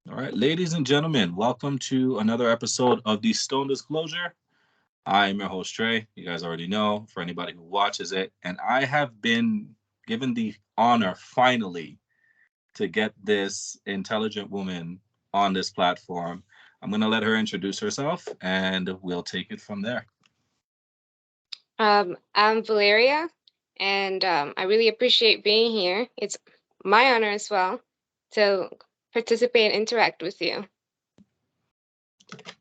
All right, ladies and gentlemen, welcome to another episode of the Stone Disclosure. I'm your host, Trey. You guys already know for anybody who watches it. And I have been given the honor finally to get this intelligent woman on this platform. I'm going to let her introduce herself and we'll take it from there. I'm Valeria, and I really appreciate being here. It's my honor as well to participate and interact with you.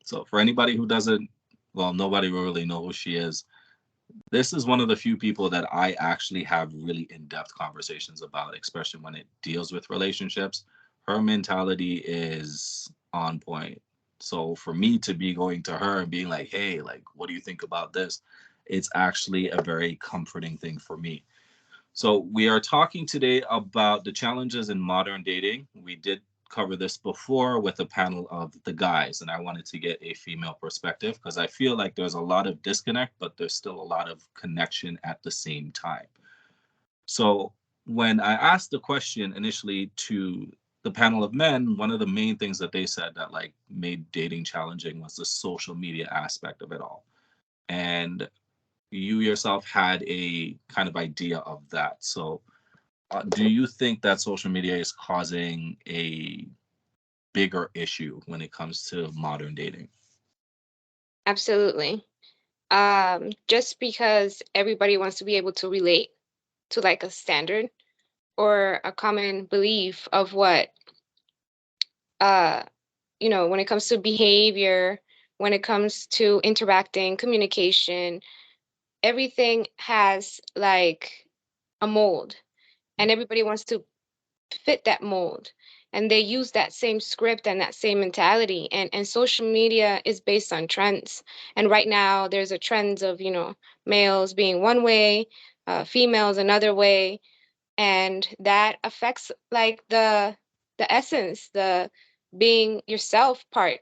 So, for anybody who doesn't, well, nobody will really know who she is. This is one of the few people that I actually have really in depth conversations about, especially when it deals with relationships. Her mentality is on point. So for me to be going to her and being like, hey, like, what do you think about this? It's actually a very comforting thing for me. So, we are talking today about the challenges in modern dating. We did cover this before with a panel of the guys, and I wanted to get a female perspective because I feel like there's a lot of disconnect, but there's still a lot of connection at the same time. So, when I asked the question initially to the panel of men, one of the main things that they said that like made dating challenging was the social media aspect of it all. And you yourself had a kind of idea of that. So, do you think that social media is causing a bigger issue when it comes to modern dating? Absolutely. Just because everybody wants to be able to relate to like a standard or a common belief of what, uh, when it comes to behavior, when it comes to interacting, communication, everything has like a mold, and everybody wants to fit that mold, and they use that same script and that same mentality, and social media is based on trends. And right now there's a trend of males being one way, females another way, and that affects like the essence, the being yourself part.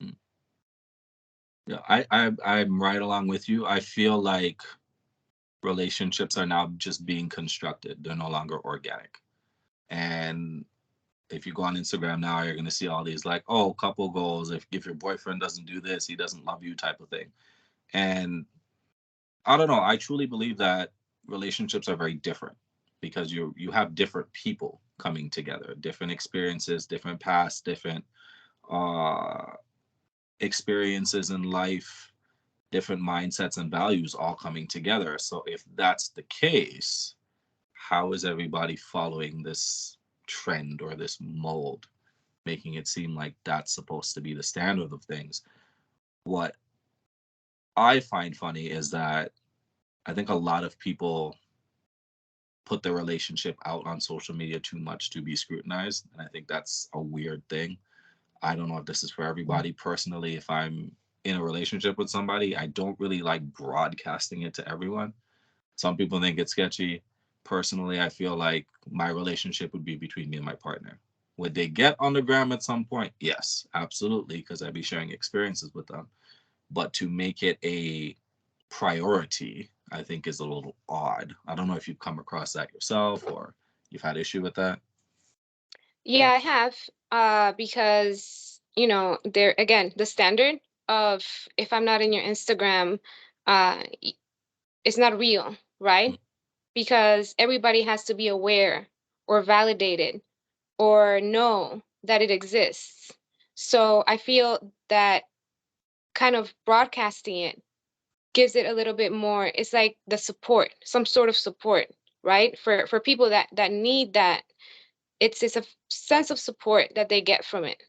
Hmm. Yeah, I'm right along with you. I feel like relationships are now just being constructed. They're no longer organic. And if you go on Instagram now, you're gonna see all these like, oh, couple goals. If your boyfriend doesn't do this, he doesn't love you type of thing. And I don't know. I truly believe that relationships are very different because you have different people coming together, different experiences, different pasts, different uh, experiences in life, different mindsets and values all coming together. So if that's the case, how is everybody following this trend or this mold, making it seem like that's supposed to be the standard of things? What I find funny is that I think a lot of people put their relationship out on social media too much to be scrutinized. And I think that's a weird thing. I don't know if this is for everybody. Personally, if I'm in a relationship with somebody, I don't really like broadcasting it to everyone. Some people think it's sketchy. Personally, I feel like my relationship would be between me and my partner. Would they get on the gram at some point? Yes, absolutely, because I'd be sharing experiences with them. But to make it a priority, I think is a little odd. I don't know if you've come across that yourself or you've had issue with that. Yeah, I have, because there again, the standard of, if I'm not in your Instagram, y- it's not real, right? Because everybody has to be aware or validated or know that it exists. So I feel that kind of broadcasting it gives it a little bit more. It's like the support, some sort of support, right? For people that need that. It's a sense of support that they get from it.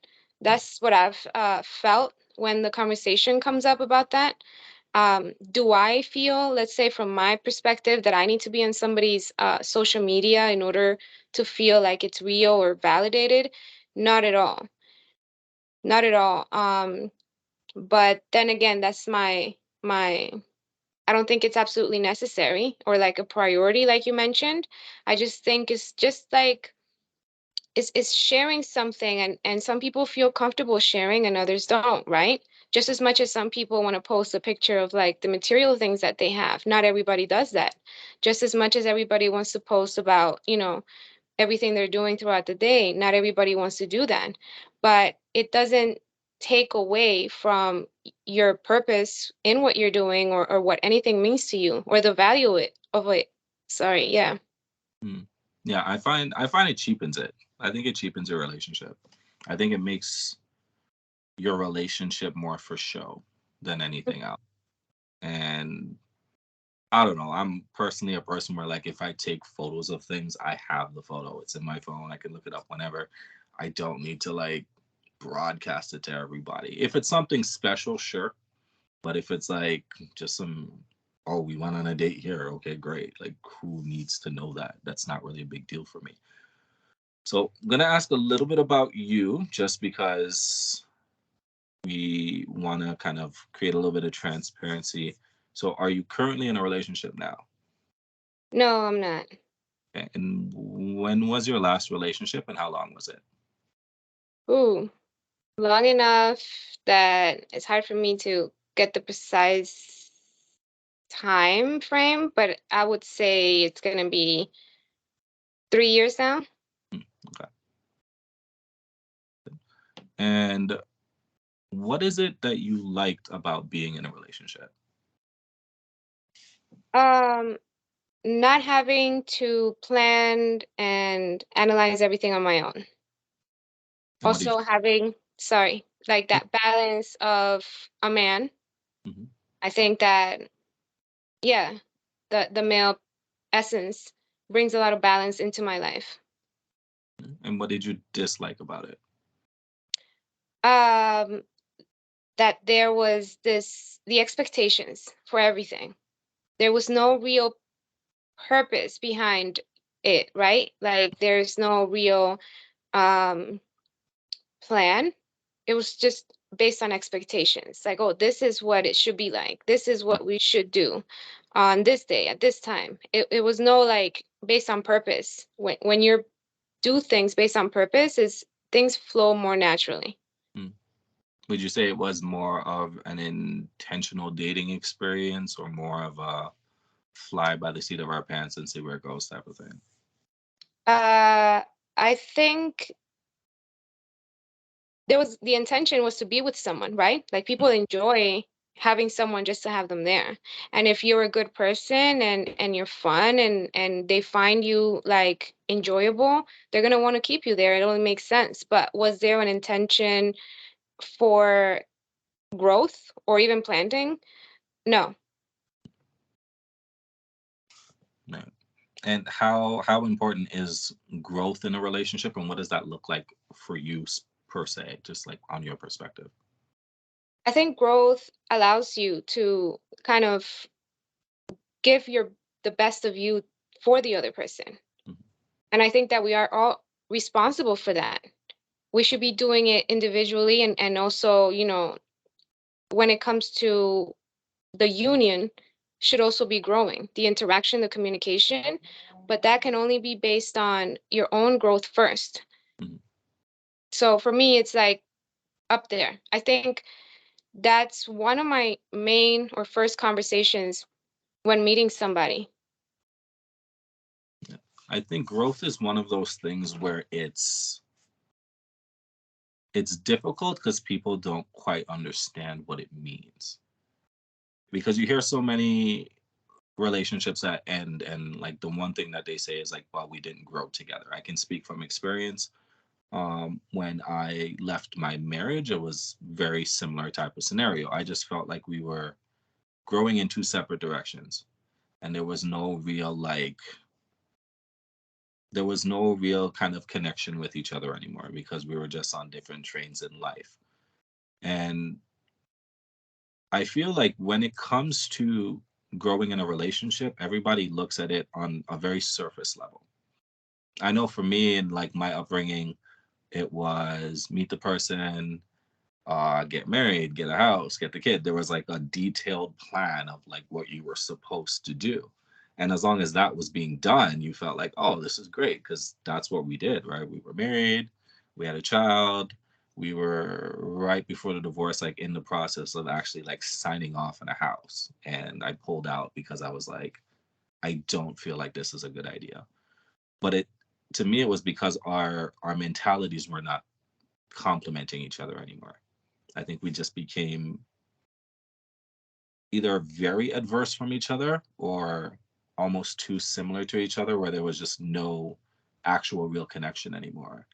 That's what I've felt when the conversation comes up about that. Do I feel, let's say from my perspective, that I need to be on somebody's social media in order to feel like it's real or validated? Not at all. Not at all. But then again, that's my I don't think it's absolutely necessary or like a priority, like you mentioned. I just think it's just like it's sharing something, and some people feel comfortable sharing and others don't, right? Just as much as some people want to post a picture of like the material things that they have, not everybody does that. Just as much as everybody wants to post about everything they're doing throughout the day. Not everybody wants to do that, but it doesn't take away from your purpose in what you're doing, or what anything means to you, or the value of it. Sorry, yeah. Mm. Yeah, I find it cheapens it. I think it cheapens your relationship. I think it makes your relationship more for show than anything else. And I don't know. I'm personally a person where, like, if I take photos of things, I have the photo. It's in my phone. I can look it up whenever. I don't need to like broadcast it to everybody. If it's something special, sure. But if it's like just some, oh, we went on a date here, okay, great. Like, who needs to know that? That's not really a big deal for me. So I'm gonna ask a little bit about you, just because we want to kind of create a little bit of transparency. So, are you currently in a relationship now? No, I'm not. Okay. And when was your last relationship and how long was it? Ooh, long enough that it's hard for me to get the precise time frame, but I would say it's gonna be 3 years now. Hmm, okay. And what is it that you liked about being in a relationship? Um, Not having to plan and analyze everything on my own. And what did Also having, sorry, like you? that balance of a man. Mhm. I think that, yeah, the male essence brings a lot of balance into my life. And what did you dislike about it? Um, that there was the expectations for everything. There was no real purpose behind it, right? Like there's no real um plan. It was just based on expectations. Like, oh, this is what it should be like. This is what we should do on this day at this time. It was no like based on purpose. When you do things based on purpose, is things flow more naturally. Mm. Would you say it was more of an intentional dating experience or more of a fly by the seat of our pants and see where it goes type of thing? Uh, I think there was the intention was to be with someone, right? Like people enjoy having someone just to have them there. And if you're a good person and you're fun and they find you like enjoyable, they're going to want to keep you there. It only makes sense. But was there an intention for growth or even planting? No. Right. And how important is growth in a relationship, and what does that look like for you per se, just like on your perspective? I think growth allows you to kind of give the best of you for the other person. Mhm. And I think that we are all responsible for that. We should be doing it individually, and also, when it comes to the union, should also be growing the interaction, the communication, but that can only be based on your own growth first. Mhm. So for me, it's like up there. I think that's one of my main or first conversations when meeting somebody. Yeah. I think growth is one of those things where it's difficult because people don't quite understand what it means. Because you hear so many relationships that end, and like the one thing that they say is like, well, we didn't grow together. I can speak from experience. When I left my marriage, it was very similar type of scenario. I just felt like we were growing in two separate directions, and there was no real kind of connection with each other anymore because we were just on different trains in life. And I feel like when it comes to growing in a relationship, everybody looks at it on a very surface level. I know for me and like my upbringing, it was meet the person, get married, get a house, get the kid. There was like a detailed plan of like what you were supposed to do. And as long as that was being done, you felt like, oh, this is great because that's what we did, right? We were married, we had a child, we were right before the divorce, like in the process of actually like signing off on a house. And I pulled out because I was like, I don't feel like this is a good idea. But it to me it was because our mentalities were not complementing each other anymore. I think we just became either very adverse from each other or almost too similar to each other, where there was just no actual real connection anymore.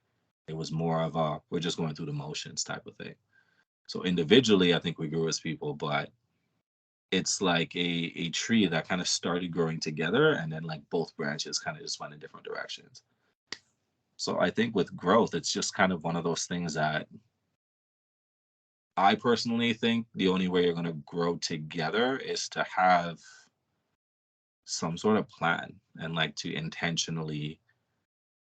It was more of a we're just going through the motions type of thing. So individually, I think we grew as people, but it's like a tree that kind of started growing together, and then like both branches kind of just went in different directions. So I think with growth, it's just kind of one of those things that I personally think the only way you're going to grow together is to have some sort of plan and like to intentionally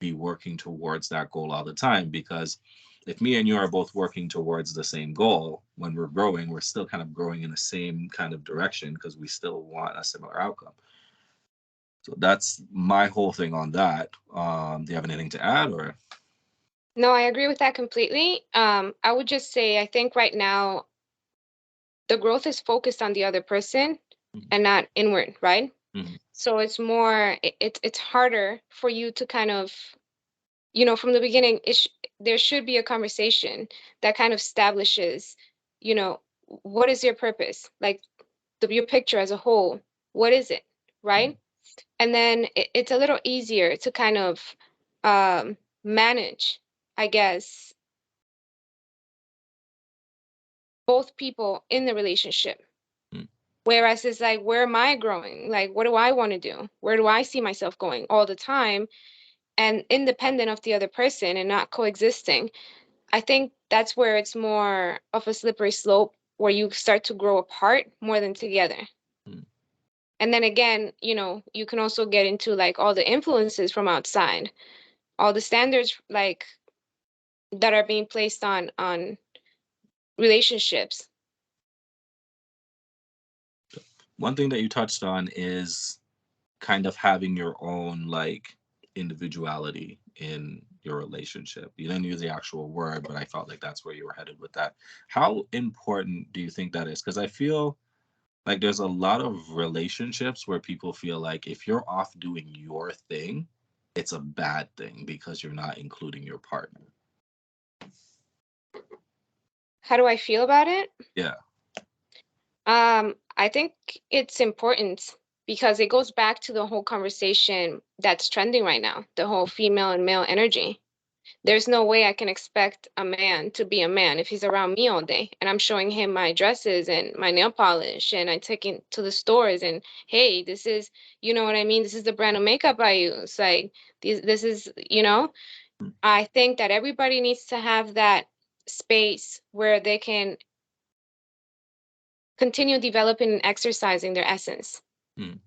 be working towards that goal all the time. Because if me and you are both working towards the same goal, when we're growing, we're still kind of growing in the same kind of direction because we still want a similar outcome. So that's my whole thing on that. Do you have anything to add or? No, I agree with that completely. I would just say I think right now the growth is focused on the other person Mhm, and not inward, right? mhm, So it's more it's harder for you to kind of, from the beginning, there should be a conversation that kind of establishes, you know, what is your purpose? Like your picture as a whole, what is it, mhm, right? And then it's a little easier to kind of manage, I guess, both people in the relationship. mhm, Whereas it's like, where am I growing? Like, what do I want to do? Where do I see myself going all the time? And independent of the other person and not coexisting. I think that's where it's more of a slippery slope where you start to grow apart more than together. mhm, And then again, you can also get into like all the influences from outside, all the standards like that are being placed on relationships. One thing that you touched on is kind of having your own like individuality in your relationship. You didn't use the actual word, but I felt like that's where you were headed with that. How important do you think that is? Because I feel like there's a lot of relationships where people feel like if you're off doing your thing, it's a bad thing because you're not including your partner. How do I feel about it? Yeah. I think it's important because it goes back to the whole conversation that's trending right now, the whole female and male energy. There's no way I can expect a man to be a man if he's around me all day and I'm showing him my dresses and my nail polish and I take him to the stores and hey, this is, you know what I mean? This is the brand of makeup I use. Like this is, Mm, I think that everybody needs to have that space where they can continue developing and exercising their essence, mm,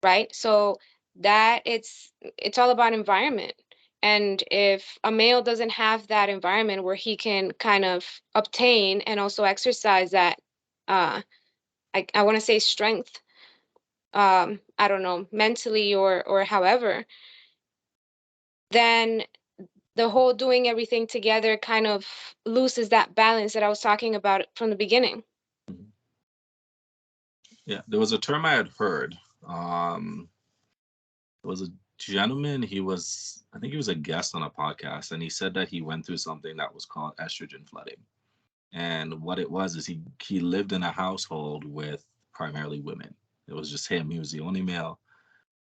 right? So that it's all about environment. And if a male doesn't have that environment where he can kind of obtain and also exercise that, uh, I want to say strength, I don't know, mentally or however, then the whole doing everything together kind of loses that balance that I was talking about from the beginning. mm. Yeah, there was a term I had heard. It was a gentleman. I think he was a guest on a podcast, and he said that he went through something that was called estrogen flooding. And what it was is he lived in a household with primarily women. It was just him. He was the only male.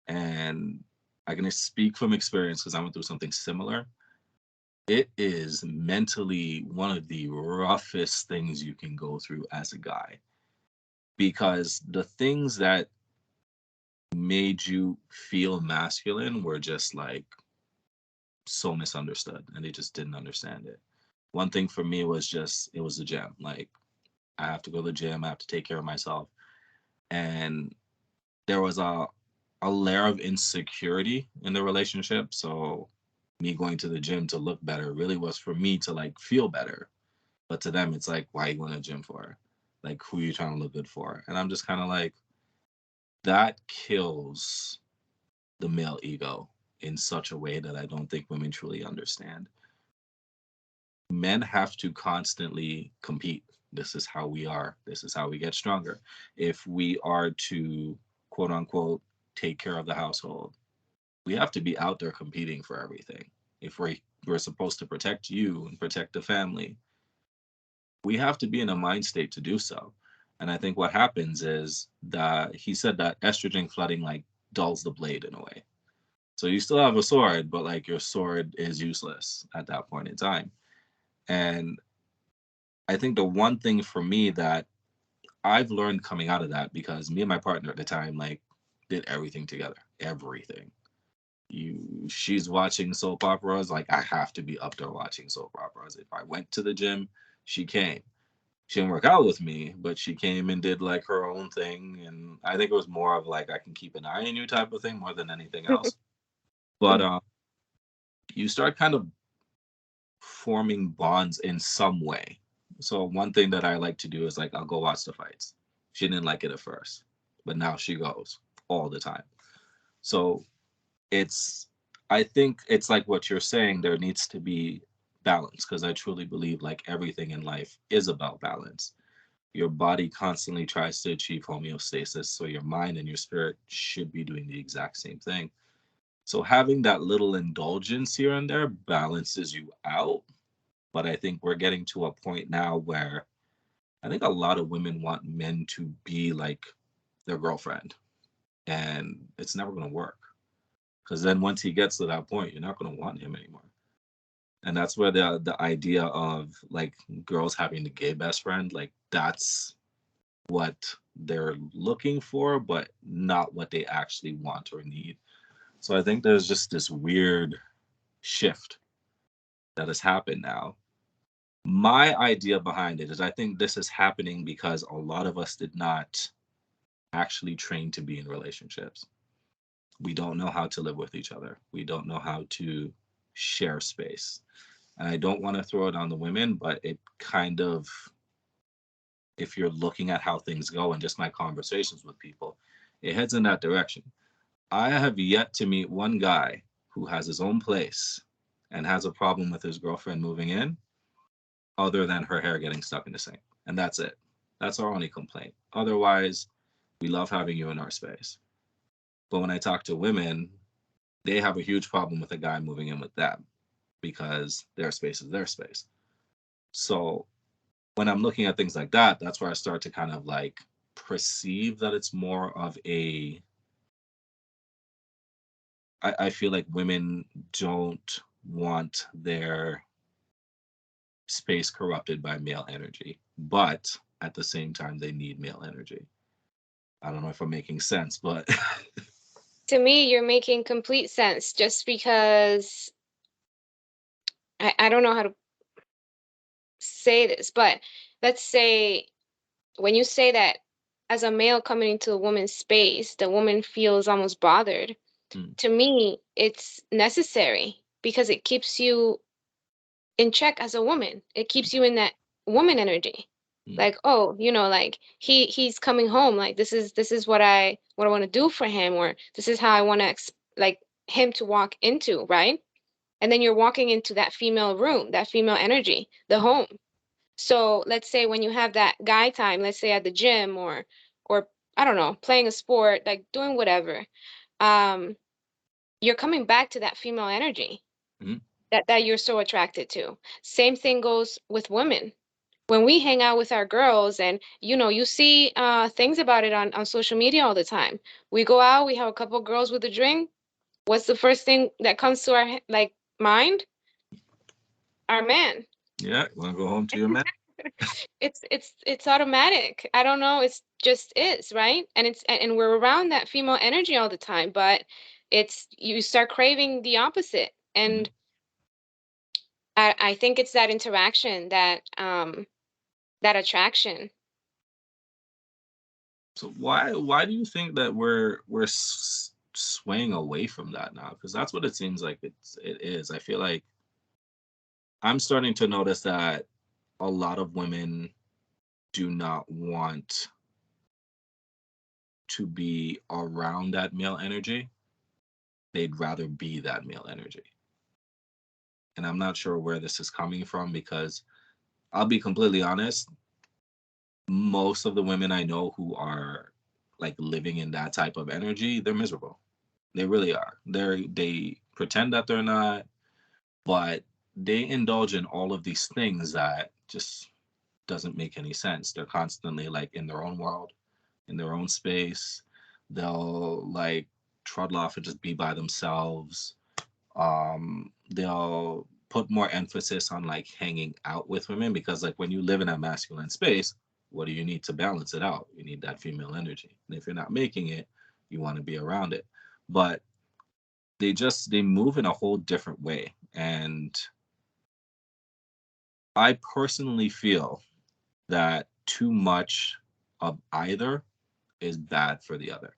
And I can speak from experience because I went through something similar. It is mentally one of the roughest things you can go through as a guy because the things that made you feel masculine were just like so misunderstood and they just didn't understand it. One thing for me was just it was the gym. Like I have to go to the gym, I have to take care of myself. And there was a layer of insecurity in the relationship. So me going to the gym to look better really was for me to like feel better. But to them it's like, why are you going to the gym for? Like who are you trying to look good for? And I'm just kind of like, that kills the male ego in such a way that I don't think women truly understand. Men have to constantly compete. This is how we are. This is how we get stronger. If we are to quote unquote take care of the household, We have to be out there competing for everything. If we're supposed to protect you and protect the family, we have to be in a mind state to do so. And I think what happens is that he said that estrogen flooding like dulls the blade in a way. So you still have a sword, but like your sword is useless at that point in time. And I think the one thing for me that I've learned coming out of that, because me and my partner at the time like did everything together, everything. She's watching soap operas, like I have to be up there watching soap operas. If I went to the gym, she came. She didn't work out with me, but she came and did like her own thing. And I think it was more of like I can keep an eye on you type of thing more than anything else. But you start kind of forming bonds in some way. So one thing that I like to do is like I'll go watch the fights. She didn't like it at first, but now she goes all the time. So it's I think it's like what you're saying, there needs to be balance, because I truly believe like everything in life is about balance. Your body constantly tries to achieve homeostasis, so your mind and your spirit should be doing the exact same thing. So having that little indulgence here and there balances you out. But I think we're getting to a point now where I think a lot of women want men to be like their girlfriend, and it's never going to work, because then once he gets to that point, you're not going to want him anymore. And that's where the idea of like girls having the gay best friend, like that's what they're looking for, but not what they actually want or need. So I think there's just this weird shift that has happened now. My idea behind it is I think this is happening because a lot of us did not actually train to be in relationships. We don't know how to live with each other. We don't know how to share space. And I don't want to throw it on the women, but it kind of, if you're looking at how things go and just my conversations with people, it heads in that direction. I have yet to meet one guy who has his own place and has a problem with his girlfriend moving in, other than her hair getting stuck in the sink. And that's it. That's our only complaint. Otherwise, we love having you in our space. But when I talk to women, they have a huge problem with a guy moving in with them because their space is their space. So when I'm looking at things like that, that's where I start to kind of like perceive that it's more of a, I feel like women don't want their space corrupted by male energy, but at the same time, they need male energy. I don't know if I'm making sense, but To me, you're making complete sense just because I don't know how to say this, but let's say when you say that as a male coming into a woman's space, the woman feels almost bothered. mm, To me, it's necessary because it keeps you in check as a woman. It keeps you in that woman energy. mm, Like, oh, like he's coming home. Like this is what I want to do for him, or this is how I want to like him to walk into, right? And then you're walking into that female room, that female energy, the home. So let's say when you have that guy time, let's say at the gym or I don't know, playing a sport, like doing whatever, um, you're coming back to that female energy mm, that you're so attracted to. Same thing goes with women. When we hang out with our girls and you see things about it on social media all the time. We go out, we have a couple girls with a drink. What's the first thing that comes to our like mind? Our man. yeah, you want to go home to your man? It's automatic. I don't know, it's just is, right? And we're around that female energy all the time, but it's you start craving the opposite. Mm. And I think it's that interaction, that attraction. So why do you think that we're swaying away from that now? Because that's what it seems like it is. I feel like I'm starting to notice that a lot of women do not want to be around that male energy. They'd rather be that male energy. And I'm not sure where this is coming from, because I'll be completely honest, most of the women I know who are like living in that type of energy, they're miserable. They really are. They pretend that they're not, but they indulge in all of these things that just doesn't make any sense. They're constantly like in their own world, in their own space. They'll like trundle off and just be by themselves. They'll put more emphasis on like hanging out with women because like when you live in a masculine space, what do you need to balance it out? You need that female energy. And if you're not making it, you want to be around it. But they move in a whole different way. And I personally feel that too much of either is bad for the other.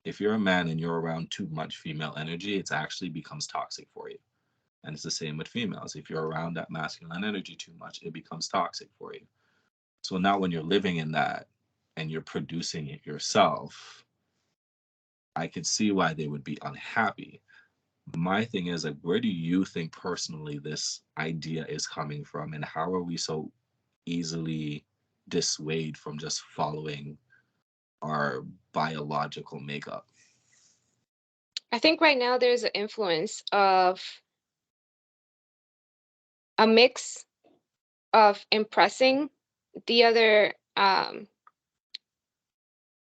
If you're a man and you're around too much female energy, it actually becomes toxic for you. And it's the same with females. If you're around that masculine energy too much, it becomes toxic for you. So now when you're living in that and you're producing it yourself, I can see why they would be unhappy. My thing is like, where do you think personally this idea is coming from, and how are we so easily dissuade from just following our biological makeup? I think right now there's an influence of a mix of impressing the other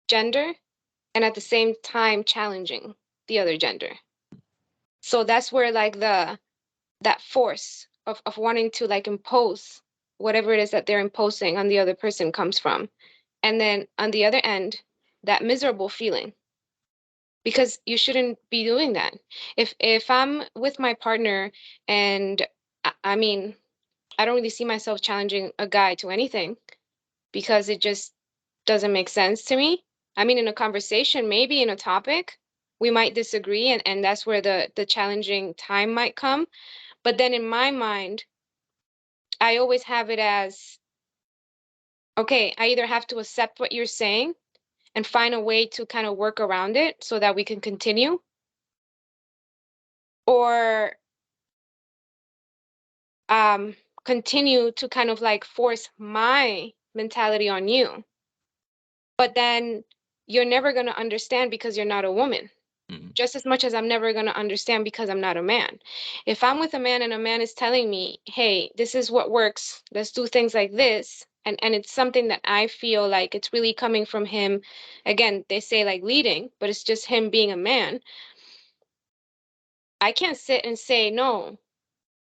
gender and at the same time challenging the other gender. So that's where like the that force of wanting to like impose whatever it is that they're imposing on the other person comes from. And then on the other end, that miserable feeling, because you shouldn't be doing that. If I'm with my partner and I mean, I don't really see myself challenging a guy to anything because it just doesn't make sense to me. I mean, in a conversation, maybe in a topic, we might disagree, and that's where the challenging time might come. But then in my mind, I always have it as, okay, I either have to accept what you're saying and find a way to kind of work around it so that we can continue, or um, continue to kind of like force my mentality on you. But then you're never going to understand because you're not a woman. Mhm. Just as much as I'm never going to understand because I'm not a man. If I'm with a man and a man is telling me, hey, this is what works, let's do things like this, and it's something that I feel like it's really coming from him. Again, they say like leading, but it's just him being a man. I can't sit and say, no,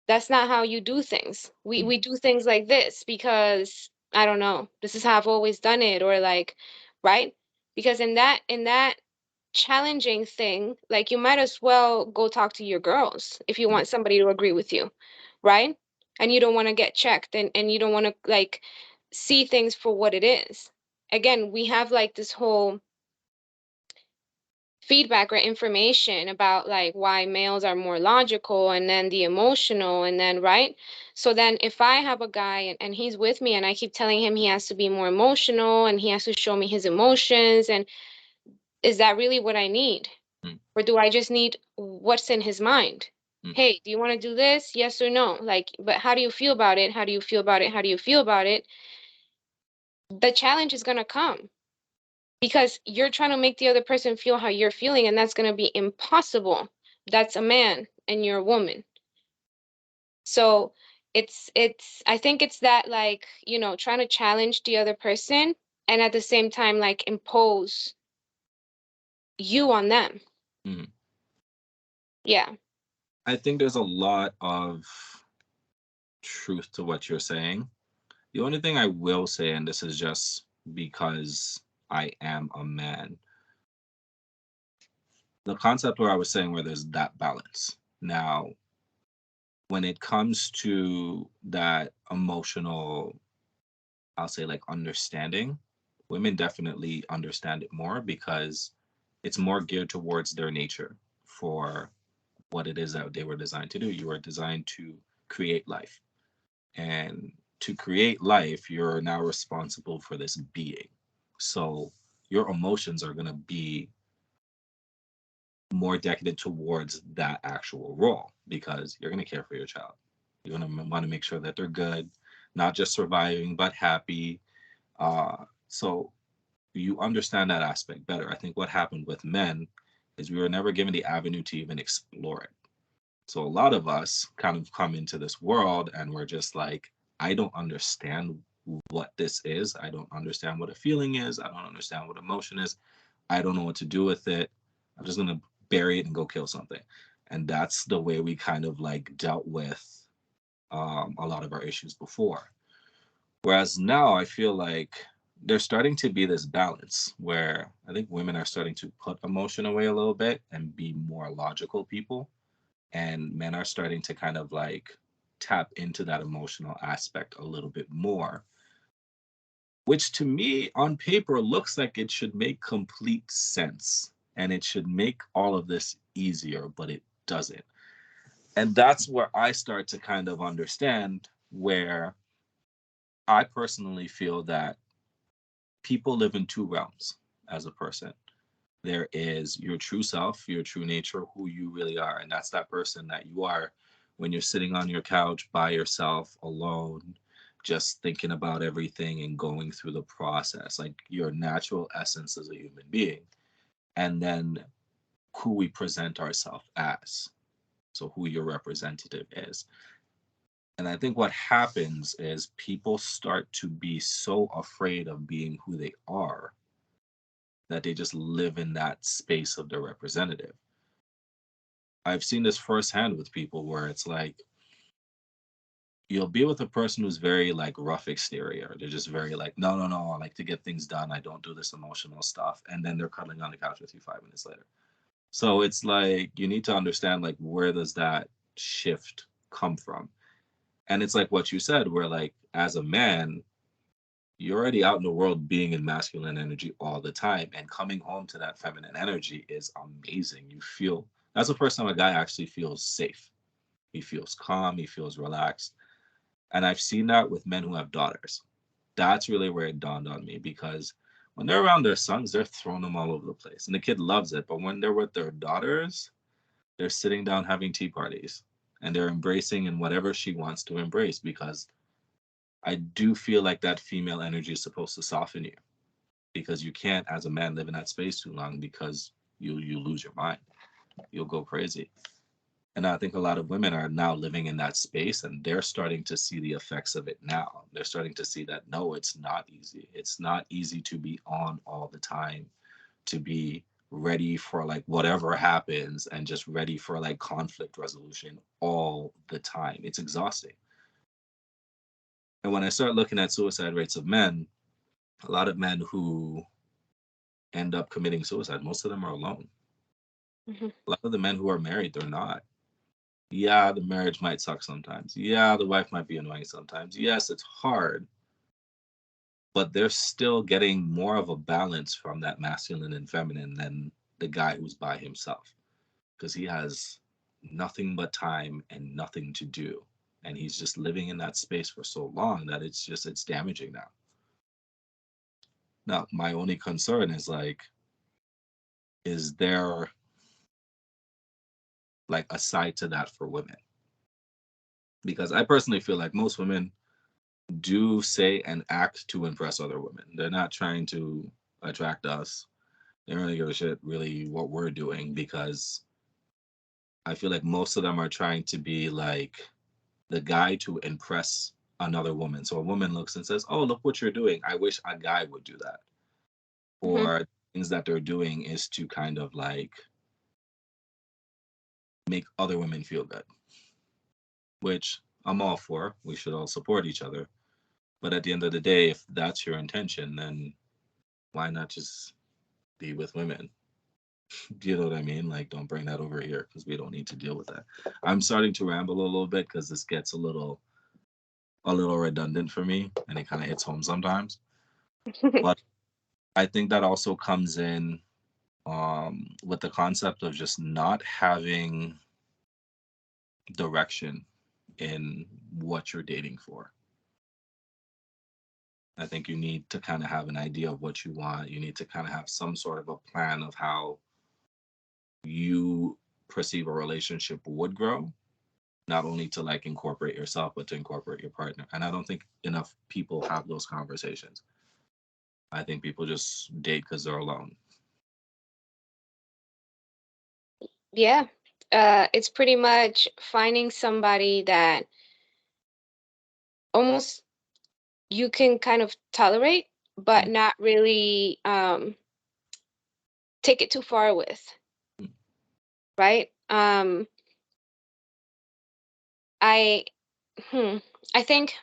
that's not how you do things. Mhm. We do things like this because I don't know, this is how I've always done it, or like, right? Because in that challenging thing, like you might as well go talk to your girls if you want somebody to agree with you, right? And you don't want to get checked, and you don't want to like see things for what it is. Again, we have like this whole feedback or information about like why males are more logical and then the emotional, and then right. So then if I have a guy and he's with me and I keep telling him he has to be more emotional and he has to show me his emotions, and is that really what I need? Mhm. Or do I just need what's in his mind? Mhm. Hey, do you want to do this? Yes or no? Like, but how do you feel about it? How do you feel about it? How do you feel about it? The challenge is going to come because you're trying to make the other person feel how you're feeling, and that's going to be impossible. That's a man and you're a woman. So it's I think it's that, like, trying to challenge the other person and at the same time like impose you on them. Mhm. Yeah. I think there's a lot of truth to what you're saying. The only thing I will say, and this is just because I am a man, the concept where I was saying where there's that balance. Now, when it comes to that emotional, I'll say like understanding, women definitely understand it more because it's more geared towards their nature for what it is that they were designed to do. You were designed to create life. And to create life, you're now responsible for this being. So your emotions are going to be more decadent towards that actual role because you're going to care for your child. You're going to want to make sure that they're good, not just surviving, but happy. So you understand that aspect better. I think what happened with men is we were never given the avenue to even explore it. So a lot of us kind of come into this world and we're just like, I don't understand what this is. I don't understand what a feeling is. I don't understand what emotion is. I don't know what to do with it. I'm just going to bury it and go kill something. And that's the way we kind of like dealt with a lot of our issues before. Whereas now I feel like there's starting to be this balance where I think women are starting to put emotion away a little bit and be more logical people, and men are starting to kind of like tap into that emotional aspect a little bit more, which to me on paper looks like it should make complete sense and it should make all of this easier, but it doesn't. And that's where I start to kind of understand where I personally feel that people live in two realms as a person. There is your true self, your true nature, who you really are. And that's that person that you are when you're sitting on your couch by yourself, alone, just thinking about everything and going through the process, like your natural essence as a human being. And then who we present ourselves as. So, who your representative is. And I think what happens is people start to be so afraid of being who they are that they just live in that space of the representative. I've seen this firsthand with people where it's like you'll be with a person who's very like rough exterior. They're just very like, no, no, no, I like to get things done. I don't do this emotional stuff. And then they're cuddling on the couch with you 5 minutes later. So it's like you need to understand like where does that shift come from? And it's like what you said, where like as a man, you're already out in the world being in masculine energy all the time. And coming home to that feminine energy is amazing. You feel that's the first time a guy actually feels safe. He feels calm, he feels relaxed. And I've seen that with men who have daughters. That's really where it dawned on me because when they're around their sons, they're throwing them all over the place. And the kid loves it. But when they're with their daughters, they're sitting down having tea parties and they're embracing in whatever she wants to embrace because I do feel like that female energy is supposed to soften you because you can't, as a man, live in that space too long because you lose your mind. You'll go crazy. And I think a lot of women are now living in that space and they're starting to see the effects of it now. They're starting to see that no, it's not easy. It's not easy to be on all the time, to be ready for like whatever happens and just ready for like conflict resolution all the time. It's exhausting. And when I start looking at suicide rates of men, a lot of men who end up committing suicide, most of them are alone. Hmm. A lot of the men who are married, they're not. Yeah, the marriage might suck sometimes. Yeah, the wife might be annoying sometimes. Yes, it's hard, but they're still getting more of a balance from that masculine and feminine than the guy who's by himself because he has nothing but time and nothing to do. And he's just living in that space for so long that it's damaging now. Now, my only concern is like, is there like a side to that for women? Because I personally feel like most women do say and act to impress other women. They're not trying to attract us. They don't really give a shit really what we're doing because I feel like most of them are trying to be like the guy to impress another woman. So a woman looks and says, "Oh, look what you're doing. I wish a guy would do that." Hmm. Or things that they're doing is to kind of like make other women feel good, which I'm all for. We should all support each other. But at the end of the day, if that's your intention, then why not just be with women? Do you know what I mean? Like, don't bring that over here because we don't need to deal with that. I'm starting to ramble a little bit because this gets a little redundant for me, and it kind of hits home sometimes. But I think that also comes in with the concept of just not having direction in what you're dating for. I think you need to kind of have an idea of what you want. You need to kind of have some sort of a plan of how you perceive a relationship would grow, not only to like incorporate yourself, but to incorporate your partner. And I don't think enough people have those conversations. I think people just date because they're alone. Yeah. It's pretty much finding somebody that almost you can kind of tolerate, but Mm, not really take it too far with, mm, right? I hmm, I think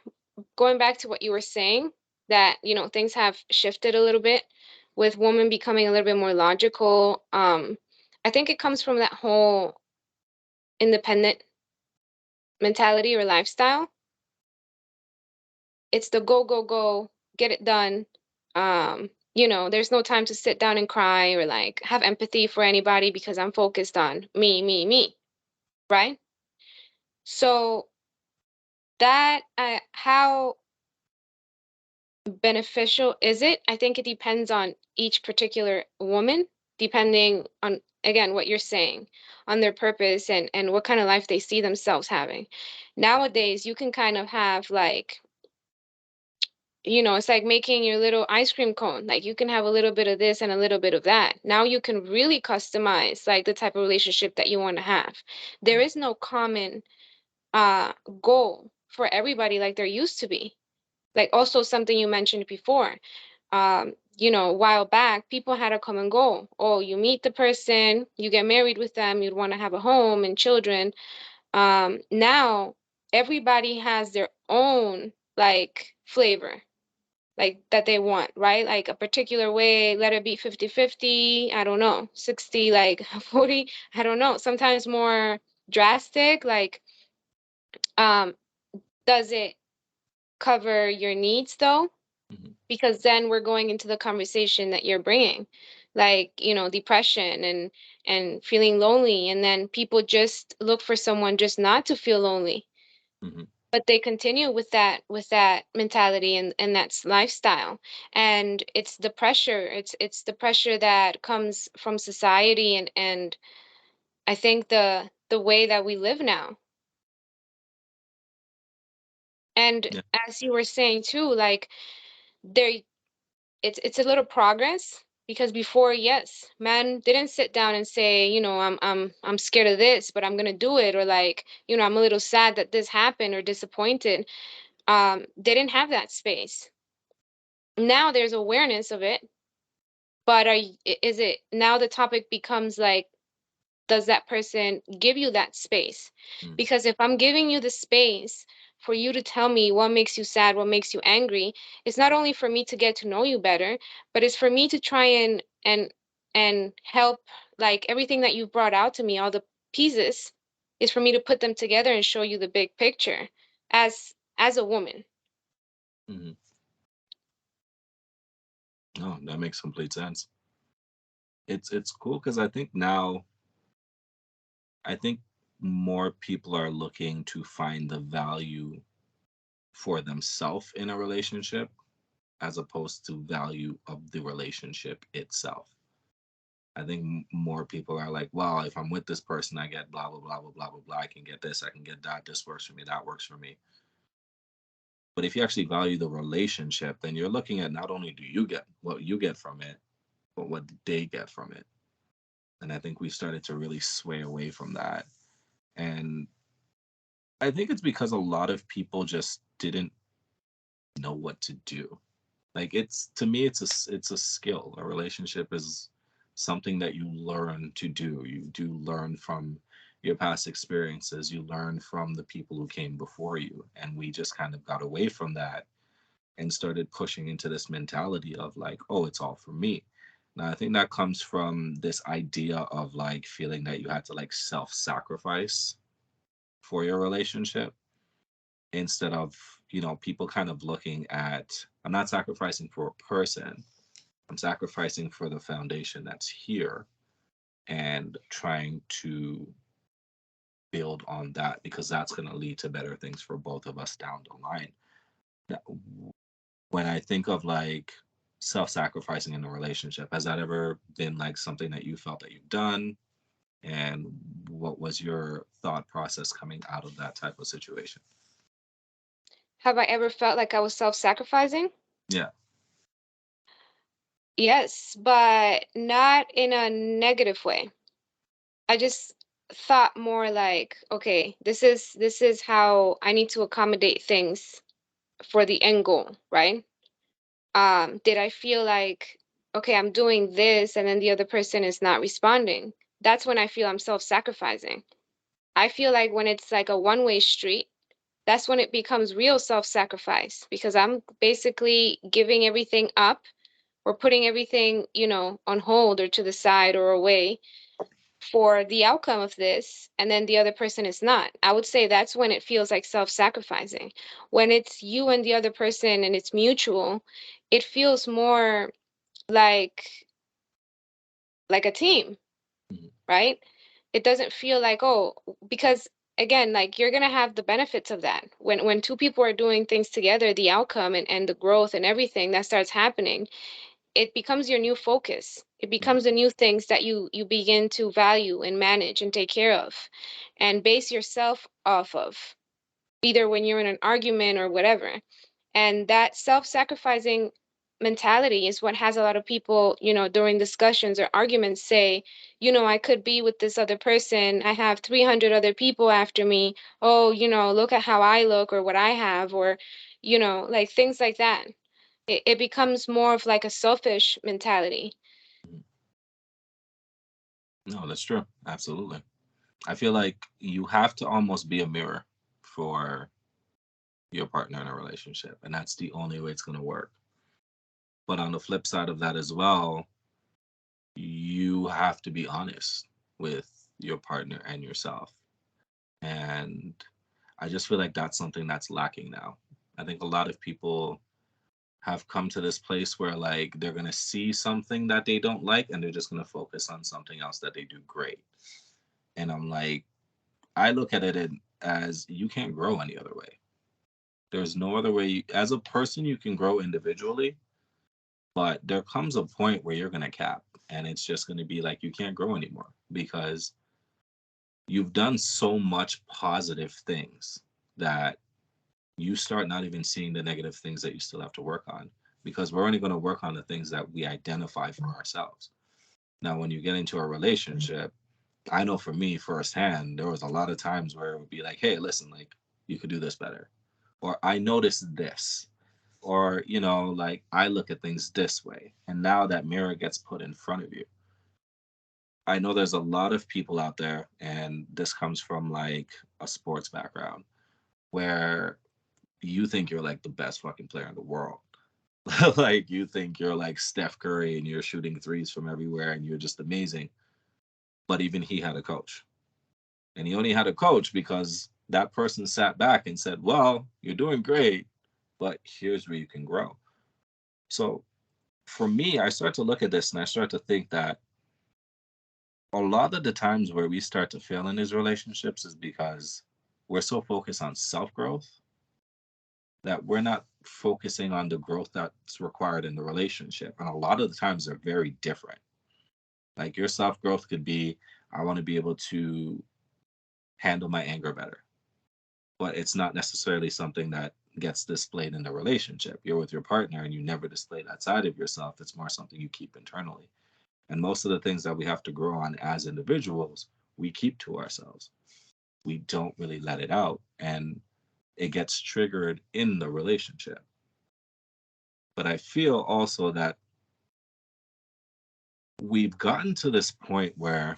going back to what you were saying, that things have shifted a little bit with women becoming a little bit more logical. I think it comes from that whole independent mentality or lifestyle. It's the go, go, go, get it done. There's no time to sit down and cry or like have empathy for anybody because I'm focused on me, me, me, right? So that how beneficial is it? I think it depends on each particular woman, depending on, again, what you're saying, on their purpose and what kind of life they see themselves having. Nowadays, you can kind of have like, it's like making your little ice cream cone. Like you can have a little bit of this and a little bit of that. Now you can really customize like the type of relationship that you want to have. There mm, is no common uh goal for everybody like there used to be. Like also something you mentioned before, a while back, people had a common goal. Oh, you meet the person, you get married with them, you'd want to have a home and children. Now everybody has their own like flavor, like that they want, right? Like a particular way, let it be 50-50, I don't know, 60, like 40, I don't know. Sometimes more drastic, like, um, does it cover your needs though? mhm, Because then we're going into the conversation that you're bringing, like depression and feeling lonely, and then people just look for someone just not to feel lonely, mhm. but they continue with that mentality and that's lifestyle. And it's the pressure, it's the pressure that comes from society and I think the way that we live now. And Yeah. as you were saying too, like, there it's a little progress, because before, yes, men didn't sit down and say, I'm scared of this, but I'm gonna do it, or like, I'm a little sad that this happened or disappointed. They didn't have that space. Now there's awareness of it, but is it now the topic becomes like, does that person give you that space? Mm, Because if I'm giving you the space for you to tell me what makes you sad, what makes you angry, it's not only for me to get to know you better, but it's for me to try and help, like everything that you've brought out to me, all the pieces, is for me to put them together and show you the big picture as a woman. mhm. No, that makes complete sense. It's cool because I think more people are looking to find the value for themselves in a relationship as opposed to value of the relationship itself. I think more people are like, well, if I'm with this person, I get blah blah blah blah blah blah blah. I can get this, I can get that. This works for me, that works for me. But if you actually value the relationship, then you're looking at not only do you get what you get from it, but what they get from it. And I think we started to really sway away from that. And I think it's because a lot of people just didn't know what to do. Like it's to me, it's a skill. A relationship is something that you learn to do. You do learn from your past experiences. You learn from the people who came before you, and we just kind of got away from that and started pushing into this mentality of like, oh, it's all for me. Now I think that comes from this idea of like feeling that you had to like self-sacrifice for your relationship instead of people kind of looking at, I'm not sacrificing for a person, I'm sacrificing for the foundation that's here and trying to build on that because that's going to lead to better things for both of us down the line. Now, when I think of like self-sacrificing in a relationship, has that ever been like something that you felt that you've done, and what was your thought process coming out of that type of situation? Have I ever felt like I was self-sacrificing? Yeah. Yes, but not in a negative way. I just thought more like, okay, this is how I need to accommodate things for the end goal, right? Did I feel like, okay, I'm doing this and then the other person is not responding? That's when I feel I'm self-sacrificing. I feel like when it's like a one-way street, that's when it becomes real self-sacrifice because I'm basically giving everything up or putting everything, on hold or to the side or away for the outcome of this, and then the other person is not. I would say that's when it feels like self-sacrificing. When it's you and the other person and it's mutual, it feels more like a team, Mhm. right? It doesn't feel like, oh, because again, like you're gonna have the benefits of that. When two people are doing things together, the outcome and the growth and everything that starts happening, it becomes your new focus. It Mhm. becomes the new things that you begin to value and manage and take care of and base yourself off of, either when you're in an argument or whatever. And that self-sacrificing mentality is what has a lot of people, during discussions or arguments say, I could be with this other person. I have 300 other people after me. Oh, look at how I look or what I have, or, like things like that. It becomes more of like a selfish mentality. Mhm. No, that's true. Absolutely. I feel like you have to almost be a mirror for your partner in a relationship, and that's the only way it's going to work. But on the flip side of that as well, you have to be honest with your partner and yourself. And I just feel like that's something that's lacking now. I think a lot of people have come to this place where like they're going to see something that they don't like and they're just going to focus on something else that they do great. And I'm like, I look at it as you can't grow any other way. There's no other way. As a person, you can grow individually, but there comes a point where you're going to cap and it's just going to be like you can't grow anymore because you've done so much positive things that you start not even seeing the negative things that you still have to work on because we're only going to work on the things that we identify for ourselves. Now, when you get into a relationship, I know for me firsthand, there was a lot of times where it would be like, hey, listen, like, you could do this better. Or I noticed this. Or, like, I look at things this way. And now that mirror gets put in front of you. I know there's a lot of people out there, and this comes from like a sports background, where you think you're like the best fucking player in the world. Like, you think you're like Steph Curry and you're shooting threes from everywhere and you're just amazing. But even he had a coach. And he only had a coach because that person sat back and said, well, you're doing great, but here's where you can grow. So for me, I start to look at this and I start to think that a lot of the times where we start to fail in these relationships is because we're so focused on self growth that we're not focusing on the growth that's required in the relationship. And a lot of the times they're very different. Like your self growth could be, I want to be able to handle my anger better, but it's not necessarily something that gets displayed in the relationship. You're with your partner and you never display that side of yourself. It's more something you keep internally. And most of the things that we have to grow on as individuals, we keep to ourselves. We don't really let it out. And it gets triggered in the relationship. But I feel also that we've gotten to this point where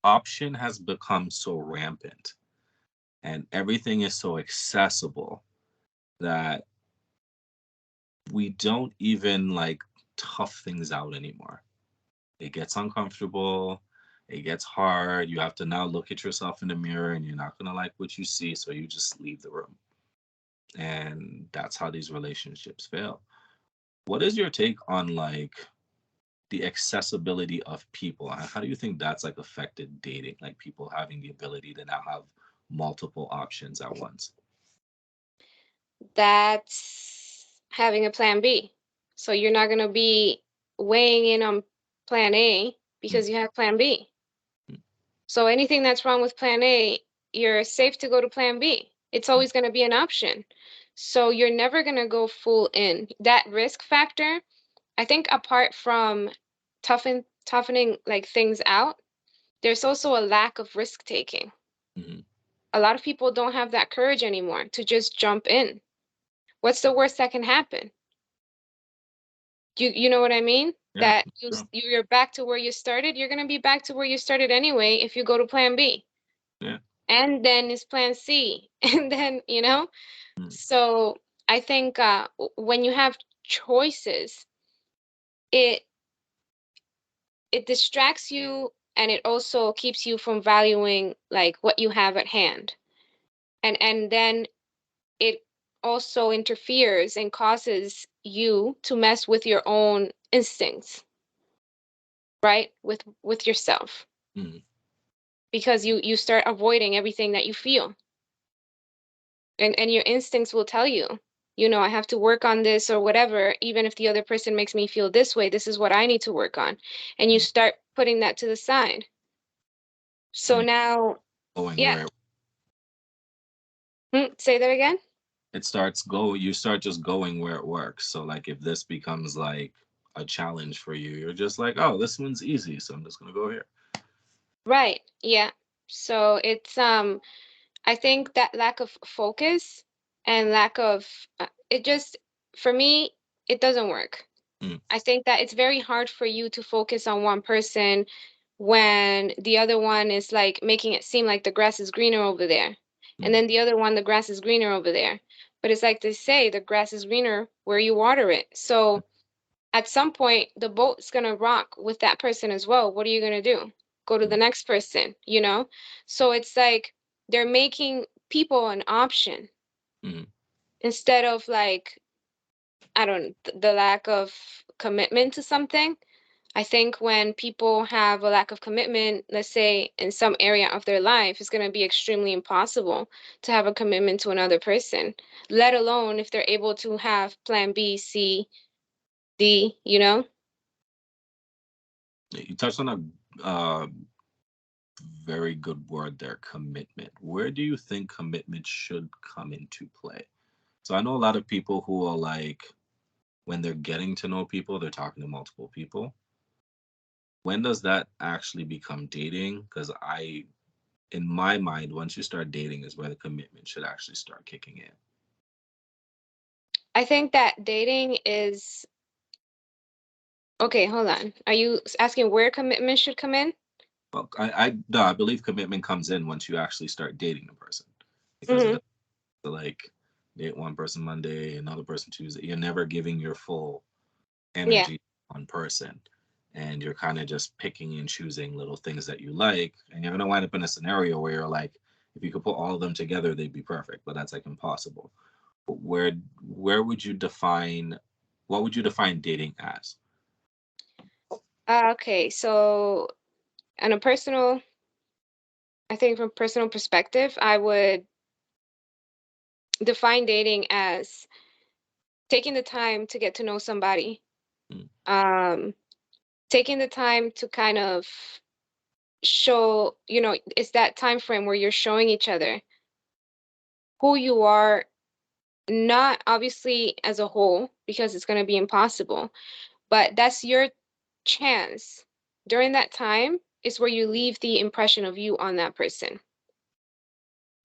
option has become so rampant and everything is so accessible that we don't even like tough things out anymore. It gets uncomfortable, it gets hard. You have to now look at yourself in the mirror and you're not going to like what you see, so you just leave the room. And that's how these relationships fail. What is your take on like the accessibility of people? How do you think that's like affected dating? Like people having the ability to now have multiple options at once. That's having a plan B. So you're not going to be weighing in on plan A Mm, because you have plan B. mm, So anything that's wrong with plan A, you're safe to go to plan B. It's mm, always going to be an option. So you're never going to go full in. That risk factor, I think apart from toughening like things out, There's also a lack of risk taking. Mhm. A lot of people don't have that courage anymore to just jump in. What's the worst that can happen? You know what I mean? Yeah, That sure. you're back to where you started. You're gonna be back to where you started anyway if you go to plan B. Yeah. And then is plan C. And then, Mm, so I think when you have choices, it it distracts you and it also keeps you from valuing like what you have at hand. And then it also interferes and causes you to mess with your own instincts, right? With yourself mm, because you start avoiding everything that you feel. And your instincts will tell you, I have to work on this or whatever, even if the other person makes me feel this way, this is what I need to work on. And you mm. start putting that to the side. And So it's now, going yeah, where say that again. you start just going where it works. So like if this becomes like a challenge for you, you're just like, oh, this one's easy, so I'm just gonna go here. Right. Yeah. So it's I think that lack of focus and lack of it just for me it doesn't work. Mm, I think that it's very hard for you to focus on one person when the other one is like making it seem like the grass is greener over there. And mm, then the other one, the grass is greener over there. But it's like they say, the grass is greener where you water it. So at some point, the boat's going to rock with that person as well. What are you going to do? Go to the mm, next person? So it's like they're making people an option mm, instead of like, I don't, the lack of commitment to something. I think when people have a lack of commitment, let's say in some area of their life, it's going to be extremely impossible to have a commitment to another person, let alone if they're able to have plan B, C, D. You touched on a very good word there, commitment. Where do you think commitment should come into play? So I know a lot of people who are like, when they're getting to know people, they're talking to multiple people. When does that actually become dating? Because in my mind, once you start dating is where the commitment should actually start kicking in. I think that dating is okay. Hold on. Are you asking where commitment should come in? Well, no, I believe commitment comes in once you actually start dating the person, because it Hmm. doesn't like date one person Monday, another person Tuesday. You're never giving your full Yeah. energy to one person, and you're kind of just picking and choosing little things that you like, and you're gonna wind up in a scenario where you're like, if you could put all of them together, they'd be perfect, but that's like impossible. But where would you define what would you define dating as? Okay. So, on a personal, I think from personal perspective, I would define dating as taking the time to get to know somebody. Mm, Um, Taking the time to kind of show, it's that time frame where you're showing each other who you are, not obviously as a whole, because it's going to be impossible, but that's your chance during that time is where you leave the impression of you on that person.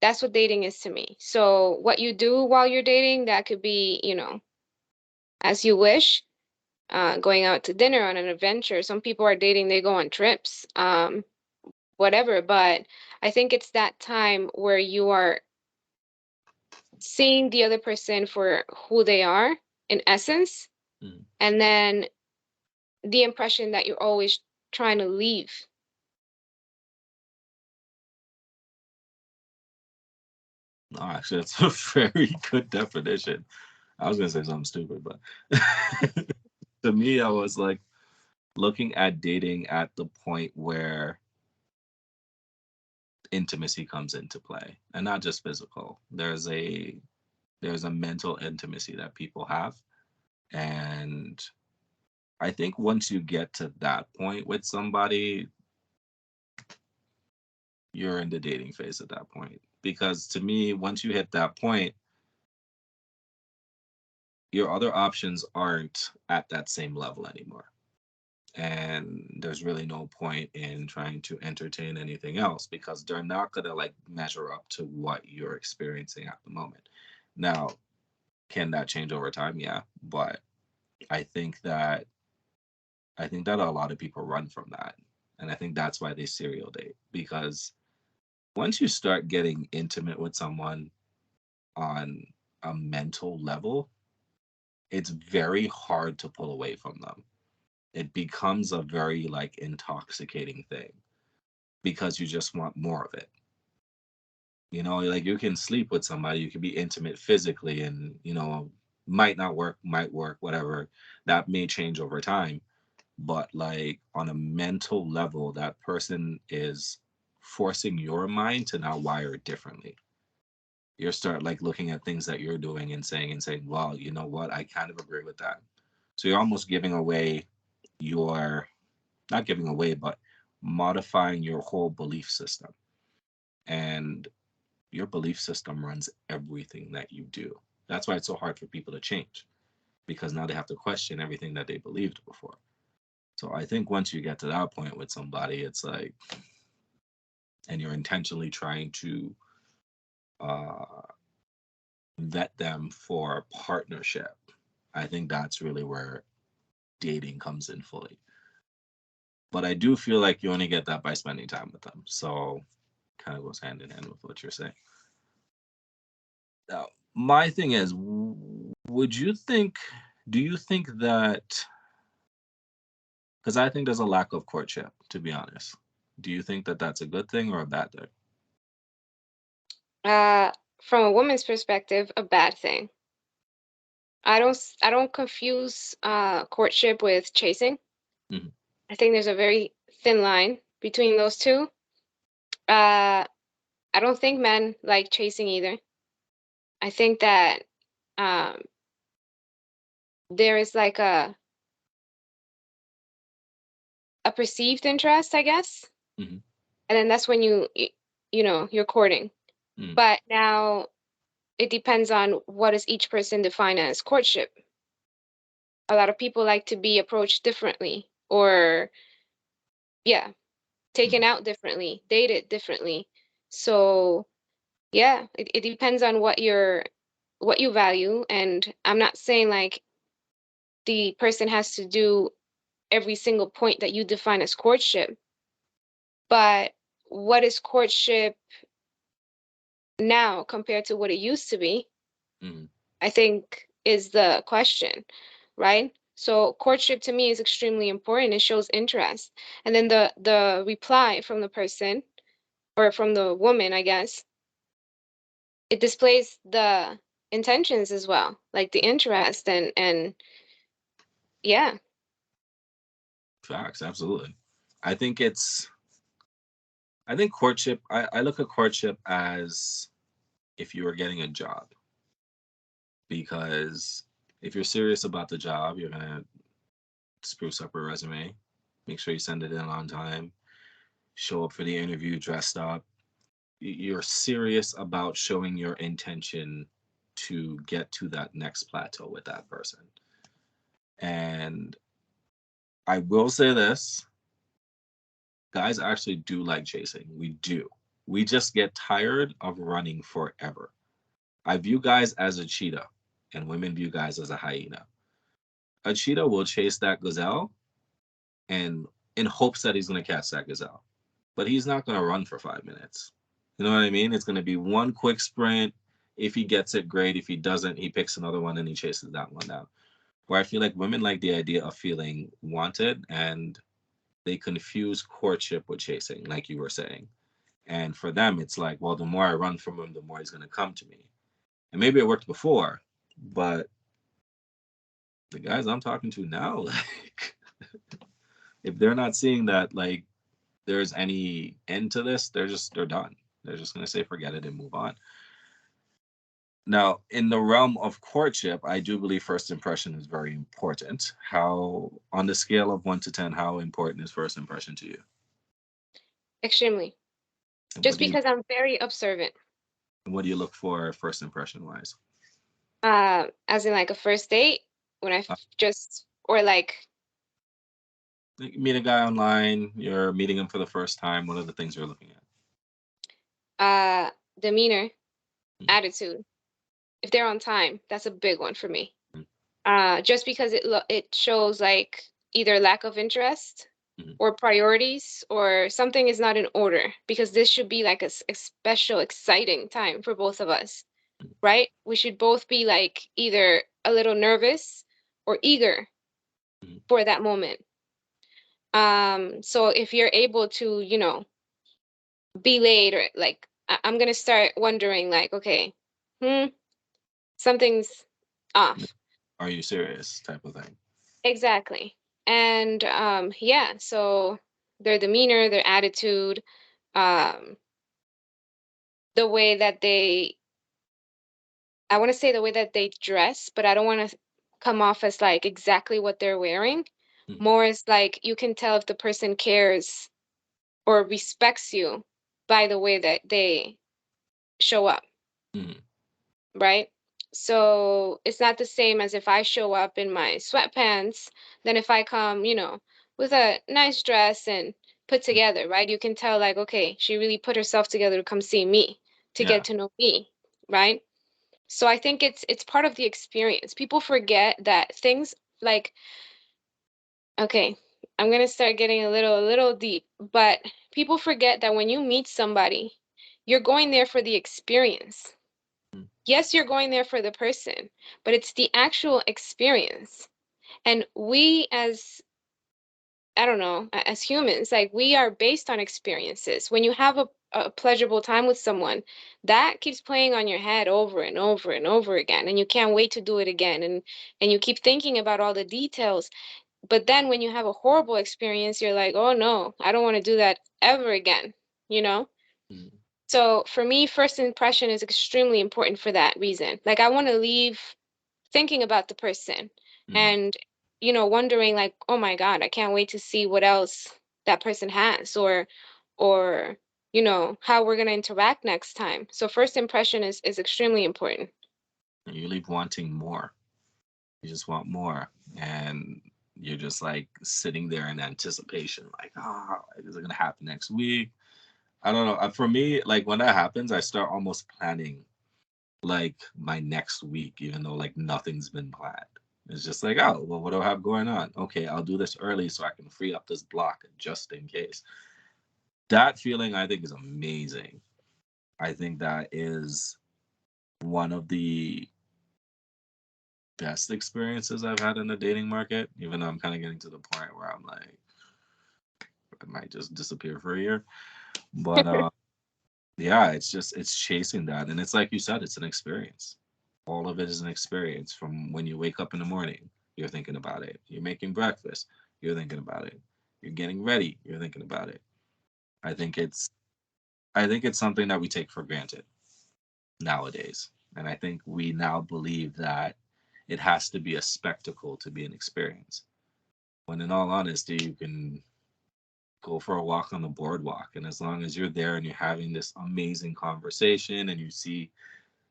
That's what dating is to me. So what you do while you're dating, that could be, as you wish, going out to dinner on an adventure. Some people are dating, they go on trips, whatever. But I think it's that time where you are seeing the other person for who they are in essence, mm. and then the impression that you're always trying to leave. No, actually, that's a very good definition. I was gonna say something stupid, but to me, I was like looking at dating at the point where intimacy comes into play, and not just physical. There's a mental intimacy that people have, and I think once you get to that point with somebody, you're in the dating phase at that point. Because to me, once you hit that point, your other options aren't at that same level anymore. and there's really no point in trying to entertain anything else because they're not going to like measure up to what you're experiencing at the moment. Now, can that change over time? Yeah, but I think that I think that a lot of people run from that. And I think that's why they serial date, because once you start getting intimate with someone on a mental level, it's very hard to pull away from them. It becomes a very like intoxicating thing because you just want more of it. You know, like you can sleep with somebody, you can be intimate physically, and, might not work, might work, whatever. That may change over time. But like on a mental level, that person is forcing your mind to now wire differently. You start like looking at things that you're doing and saying, well, you know what? I kind of agree with that. So you're almost giving away your, not giving away, but modifying your whole belief system. And your belief system runs everything that you do. That's why it's so hard for people to change, because now they have to question everything that they believed before. So I think once you get to that point with somebody, it's like, and you're intentionally trying to uh, vet them for partnership, I think that's really where dating comes in fully. But I do feel like you only get that by spending time with them. So kind of goes hand in hand with what you're saying. Now, my thing is, would you think, do you think that, because I think there's a lack of courtship, to be honest. Do you think that that's a good thing or a bad thing? Uh, from a woman's perspective, a bad thing. I don't confuse courtship with chasing. Hmm. I think there's a very thin line between those two. Uh, I don't think men like chasing either. I think that um, there is like a perceived interest, I guess, Hmm. and then that's when you know you're courting. Hmm. But now it depends on what does each person define as courtship. A lot of people like to be approached differently, or yeah, taken Hmm. out differently, dated differently. So yeah, it depends on what you value. And I'm not saying like the person has to do every single point that you define as courtship, but what is courtship now compared to what it used to be, Hmm. I think is the question, right? So courtship to me is extremely important. It shows interest. And then the reply from the person or from the woman, I guess, it displays the intentions as well, like the interest and yeah, Facts, absolutely. I think it's, I think courtship, I look at courtship as if you were getting a job, because if you're serious about the job, you're going to spruce up your resume, make sure you send it in on time, show up for the interview dressed up. You're serious about showing your intention to get to that next plateau with that person. And I will say this, guys actually do like chasing. We do. We just get tired of running forever. I view guys as a cheetah, and women view guys as a hyena. A cheetah will chase that gazelle and in hopes that he's going to catch that gazelle, but he's not going to run for 5 minutes. You know what I mean? It's going to be one quick sprint. If he gets it, great. If he doesn't, he picks another one and he chases that one down. Where I feel like women like the idea of feeling wanted, and they confuse courtship with chasing, like you were saying. And for them, it's like, well, the more I run from him, the more he's going to come to me. And maybe it worked before, but the guys I'm talking to now, like, if they're not seeing that, like, there's any end to this, they're done. They're just going to say, forget it and move on. Now, in the realm of courtship, I do believe first impression is very important. How, on the scale of 1 to 10, how important is first impression to you? extremely. And Just because I'm very observant. what do you look for first impression wise? As in like a first date when Uh, just or like Like, you meet a guy online, you're meeting him for the first time. What are the things you're looking at? Uh, Demeanor, Mm, attitude. If they're on time, that's a big one for me. mm, Just because it shows like either lack of interest mm, or priorities or something is not in order because this should be like a special exciting time for both of us, mm, right? We should both be like either a little nervous or eager mm. for that moment. So if you're able to, be late or like I'm gonna start wondering like, okay, hmm, something's off. Are you serious? Type of thing. Exactly. And yeah, so their demeanor, their attitude, um, the way that I want to say the way that they dress, but I don't want to come off as like exactly what they're wearing. Mm, More is like you can tell if the person cares or respects you by the way that they show up. mm, Right? So it's not the same as if I show up in my sweatpants than if I come, with a nice dress and put mm. together, right? You can tell, like, okay, she really put herself together to come see me, to get Yeah. to know me, right? So I think it's part of the experience. People forget that things like, okay, I'm gonna start getting a little deep, but people forget that when you meet somebody, you're going there for the experience. Mm, Yes, you're going there for the person, but it's the actual experience. And we as I don't know, as humans, like we are based on experiences. When you have a pleasurable time with someone, that keeps playing on your head over and over and over again, and you can't wait to do it again. And you keep thinking about all the details. But then when you have a horrible experience, you're like, oh no, I don't want to do that ever again, you know? mm, So for me, first impression is extremely important for that reason. Like I want to leave thinking about the person mm. and wondering like, oh my God, I can't wait to see what else that person has or how we're going to interact next time. So first impression is extremely important. And you leave wanting more. You just want more. And you're just like sitting there in anticipation, like, oh, is it going to happen next week? I don't know. For me, like when that happens, I start almost planning like my next week, even though like nothing's been planned. It's just like, oh, well, what do I have going on? Okay, I'll do this early so I can free up this block just in case. That feeling I think is amazing. I think that is one of the best experiences I've had in the dating market, even though I'm kind of getting to the point where I'm like, I might just disappear for a year. But yeah, it's chasing that. And it's like you said, it's an experience. All of it is an experience from when you wake up in the morning, you're thinking about it. You're making breakfast, you're thinking about it. You're getting ready, you're thinking about it. I think it's I think it's something that we take for granted nowadays. And I think we now believe that it has to be a spectacle to be an experience. When in all honesty, you can go for a walk on the boardwalk. And as long as you're there and you're having this amazing conversation and you see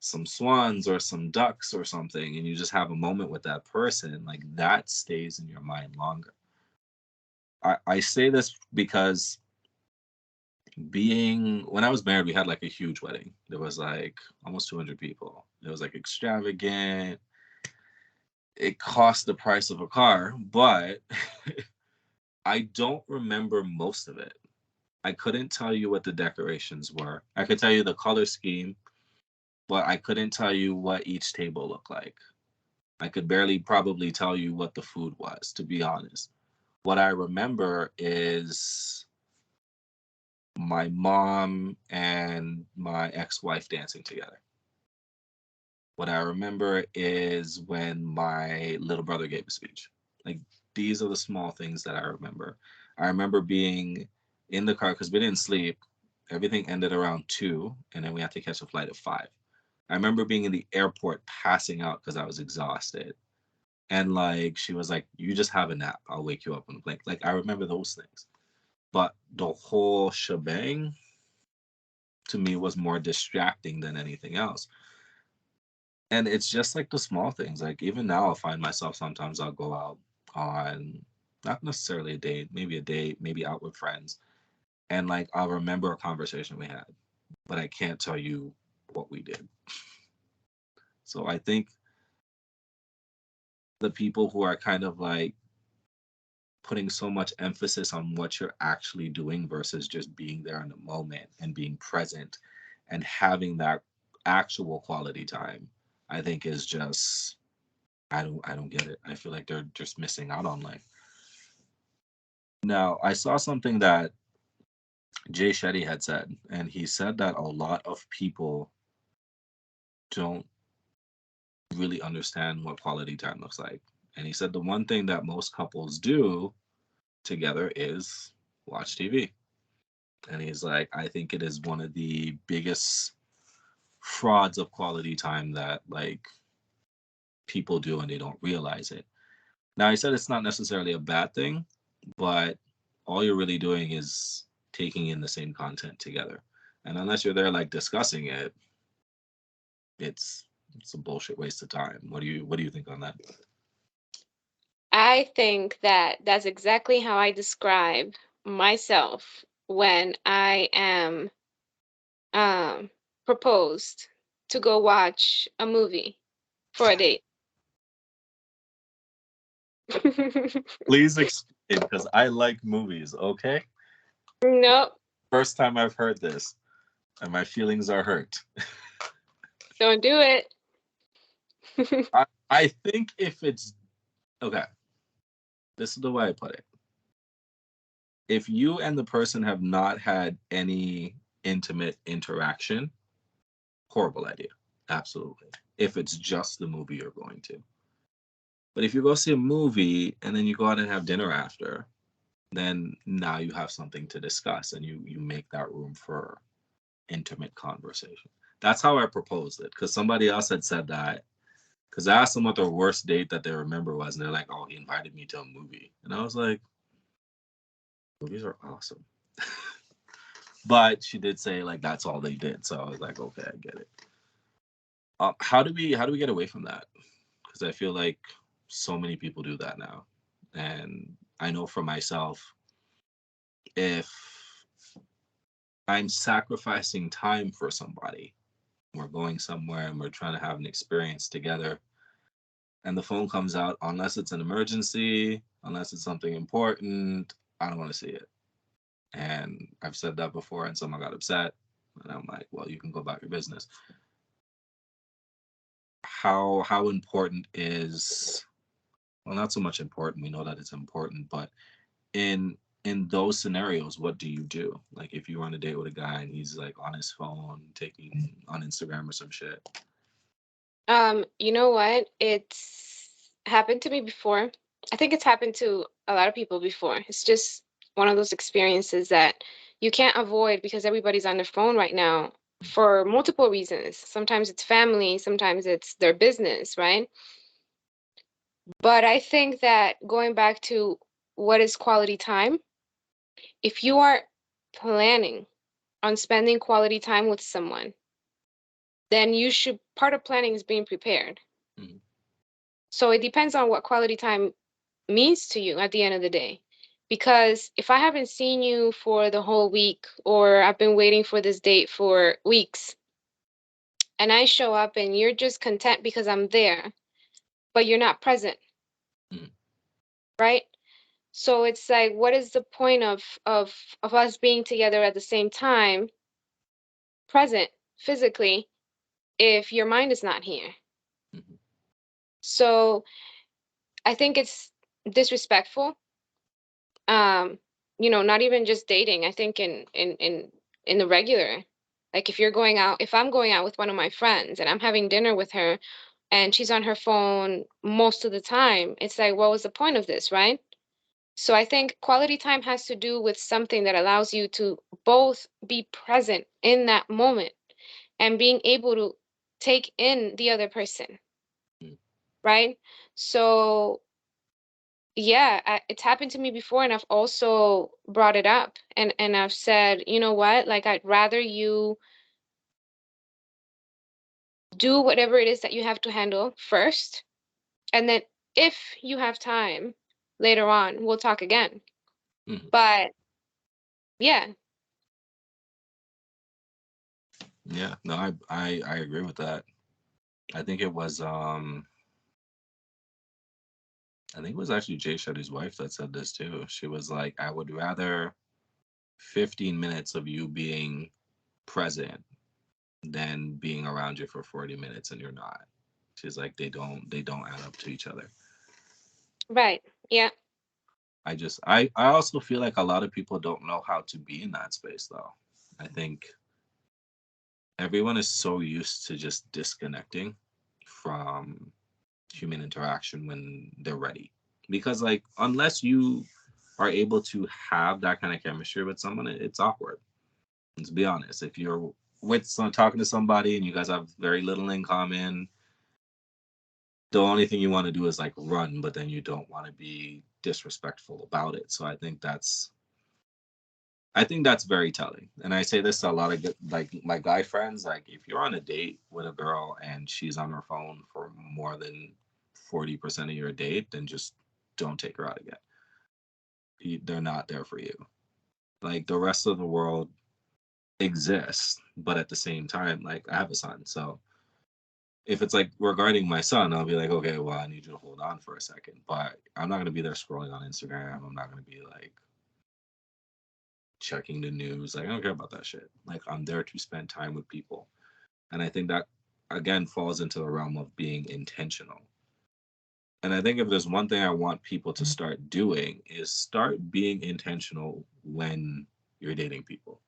some swans or some ducks or something and you just have a moment with that person, like that stays in your mind longer. I say this because being when I was married, we had like a huge wedding. There was like almost 200 people. It was like extravagant. It cost the price of a car, but I don't remember most of it. I couldn't tell you what the decorations were. I could tell you the color scheme, but I couldn't tell you what each table looked like. I could barely probably tell you what the food was, to be honest. What I remember is my mom and my ex wife dancing together. What I remember is when my little brother gave a speech. Like, these are the small things that I remember. I remember being in the car because we didn't sleep. Everything ended around 2, and then we had to catch a flight at 5. I remember being in the airport passing out because I was exhausted. And like she was like, "You just have a nap. I'll wake you up on the plane." Like I remember those things, but the whole shebang to me was more distracting than anything else. And it's just like the small things. Like even now, I'll find myself sometimes I'll go out on not necessarily a date, maybe a date, maybe out with friends, and like I'll remember a conversation we had, but I can't tell you what we did. So I think the people who are kind of like putting so much emphasis on what you're actually doing versus just being there in the moment and being present and having that actual quality time, I think is just I don't get it. I feel like they're just missing out on life. Now, I saw something that Jay Shetty had said, and he said that a lot of people don't really understand what quality time looks like. And he said the one thing that most couples do together is watch TV. And he's like, I think it is one of the biggest frauds of quality time that like people do and they don't realize it. Now, he said it's not necessarily a bad thing, but all you're really doing is taking in the same content together. And unless you're there like discussing it, it's it's a bullshit waste of time. What do you think on that? I think that that's exactly how I describe myself when I am um, proposed to go watch a movie for a date. Please explain because I like movies, okay? Nope, First time I've heard this and my feelings are hurt. don't do it. I think if it's okay, this is the way I put it. If you and the person have not had any intimate interaction, horrible idea. Absolutely. If it's just the movie you're going to. But if you go see a movie and then you go out and have dinner after, then now you have something to discuss and you make that room for intimate conversation. That's how I proposed it because somebody else had said that. Because I asked them what their worst date that they remember was, and they're like, "Oh, he invited me to a movie," and I was like, "Movies are awesome." But she did say like that's all they did, so I was like, "Okay, I get it." How do we get away from that? Because I feel like so many people do that now, and I know for myself, if I'm sacrificing time for somebody, we're going somewhere and we're trying to have an experience together, and the phone comes out, unless it's an emergency, unless it's something important, I don't want to see it. And I've said that before, and someone got upset, and I'm like, well, you can go about your business. How important is, well, not so much important, we know that it's important, but in those scenarios, what do you do? Like if you're on a date with a guy and he's like on his phone taking on Instagram or some shit. You know what? It's happened to me before. I think it's happened to a lot of people before. It's just one of those experiences that you can't avoid because everybody's on their phone right now for multiple reasons. Sometimes it's family, sometimes it's their business, right? But I think that going back to what is quality time, if you are planning on spending quality time with someone, then you should, part of planning is being prepared. Mhm. So it depends on what quality time means to you at the end of the day. Because if I haven't seen you for the whole week, or I've been waiting for this date for weeks, and I show up and you're just content because I'm there, but you're not present, Mhm. right? So it's like, what is the point of us being together at the same time, present physically, if your mind is not here? Mhm. So I think it's disrespectful. Um, not even just dating. I think in the regular, like if you're going out, if I'm going out with one of my friends and I'm having dinner with her and she's on her phone most of the time, it's like, what was the point of this, right? So I think quality time has to do with something that allows you to both be present in that moment and being able to take in the other person, Mhm. right? So yeah, it's happened to me before, and I've also brought it up, and I've said, you know what, like I'd rather you do whatever it is that you have to handle first, and then if you have time, later on we'll talk again. Mhm. But yeah, Yeah, no, I agree with that. I think it was I think it was actually Jay Shetty's wife that said this too. She was like, I would rather 15 minutes of you being present than being around you for 40 minutes and you're not. She's like, they don't add up to each other. right. Yeah. I also feel like a lot of people don't know how to be in that space though. I think everyone is so used to just disconnecting from human interaction when they're ready. Because like unless you are able to have that kind of chemistry with someone, it's awkward. Let's be honest. If you're with talking to somebody and you guys have very little in common, the only thing you want to do is like run, but then you don't want to be disrespectful about it. So I think that's very telling. And I say this to a lot of like my guy friends. Like, if you're on a date with a girl and she's on her phone for more than 40% of your date, then just don't take her out again. They're not there for you. Like, the rest of the world exists, but at the same time, like, I have a son. So if it's like regarding my son, I'll be like, okay, well, I need you to hold on for a second. But I'm not going to be there scrolling on Instagram. I'm not going to be like checking the news. Like, I don't care about that shit. Like, I'm there to spend time with people. And I think that again falls into the realm of being intentional. And I think if there's one thing I want people to start doing is start being intentional when you're dating people.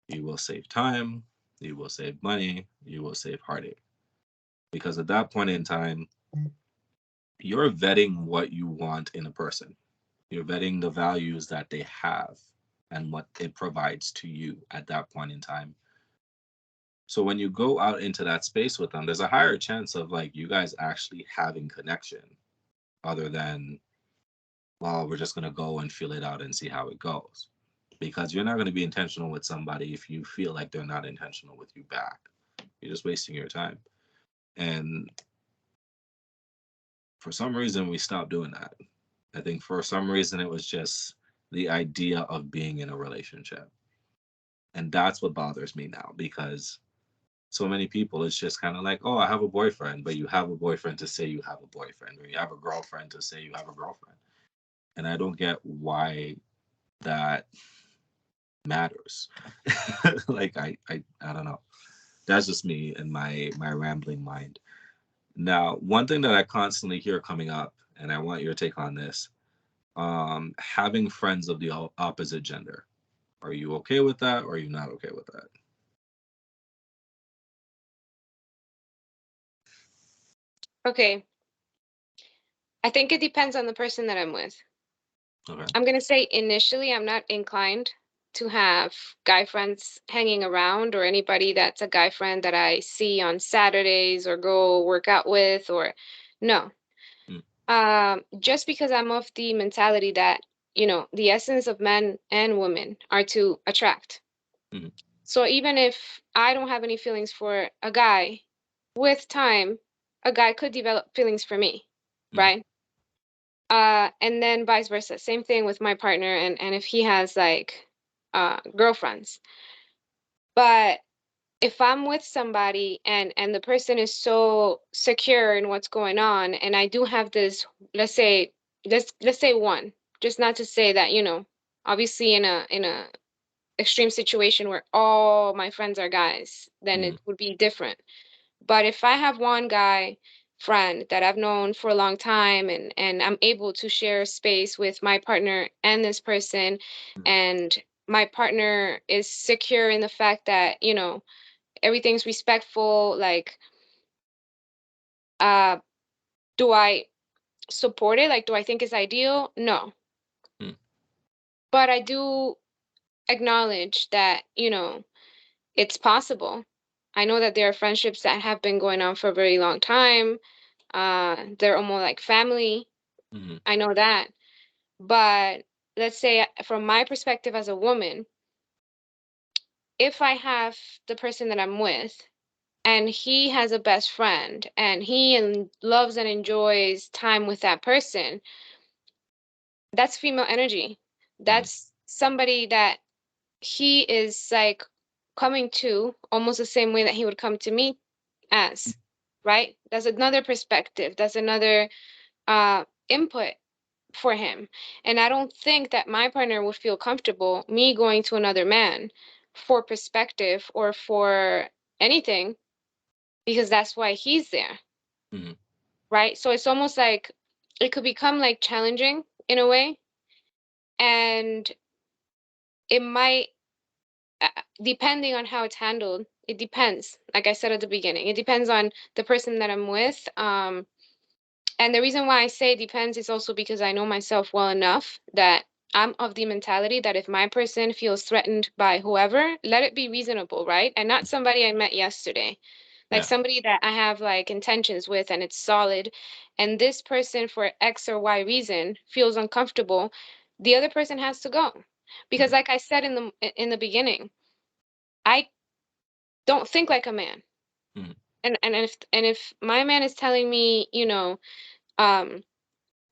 You will save time, you will save money, you will save heartache. Because at that point in time, you're vetting what you want in a person. You're vetting the values that they have and what it provides to you at that point in time. So when you go out into that space with them, there's a higher chance of like you guys actually having connection other than, well, we're just going to go and feel it out and see how it goes. Because you're not going to be intentional with somebody if you feel like they're not intentional with you back. You're just wasting your time. And for some reason, we stopped doing that. I think for some reason, it was just the idea of being in a relationship. And that's what bothers me now because so many people, it's just kind of like, oh, I have a boyfriend, but you have a boyfriend to say you have a boyfriend, or you have a girlfriend to say you have a girlfriend. And I don't get why that matters. Like I don't know. That's just me and my rambling mind. Now, one thing that I constantly hear coming up, and I want your take on this, having friends of the opposite gender. Are you okay with that, or are you not okay with that? Okay. I think it depends on the person that I'm with. Okay. I'm gonna say initially I'm not inclined to have guy friends hanging around or anybody that's a guy friend that I see on Saturdays or go work out with or no. Mm, Just because I'm of the mentality that, the essence of men and women are to attract. mm, So even if I don't have any feelings for a guy, with time, a guy could develop feelings for me, mm, right? And then vice versa. Same thing with my partner and if he has like girlfriends. But if I'm with somebody and the person is so secure in what's going on and I do have this, let's say let's say one, just not to say that, obviously in a extreme situation where all my friends are guys, then mm, it would be different. But if I have one guy friend that I've known for a long time and I'm able to share space with my partner and this person, mm, and my partner is secure in the fact that, everything's respectful, like uh do I support it? Like do I think it's ideal? No. mm, But I do acknowledge that, it's possible. I know that there are friendships that have been going on for a very long time. They're almost like family. mm, I know that. But let's say from my perspective as a woman, if I have the person that I'm with and he has a best friend and he loves and enjoys time with that person, That's female energy. Mm-hmm. That's somebody that he is like coming to almost the same way that he would come to me as, right? That's another perspective. That's another input for him. And I don't think that my partner would feel comfortable me going to another man for perspective or for anything because that's why he's there, Mm-hmm. right? So it's almost like it could become like challenging in a way. And it might, depending on how it's handled, it depends. Like I said at the beginning, it depends on the person that I'm with. And the reason why I say depends is also because I know myself well enough that I'm of the mentality that if my person feels threatened by whoever, let it be reasonable, right? And not somebody I met yesterday, like Yeah. somebody that I have like intentions with and it's solid. And this person, for X or Y reason, feels uncomfortable, the other person has to go. Because Mm-hmm. like I said in the beginning, I don't think like a man. Mm-hmm. And if my man is telling me, um,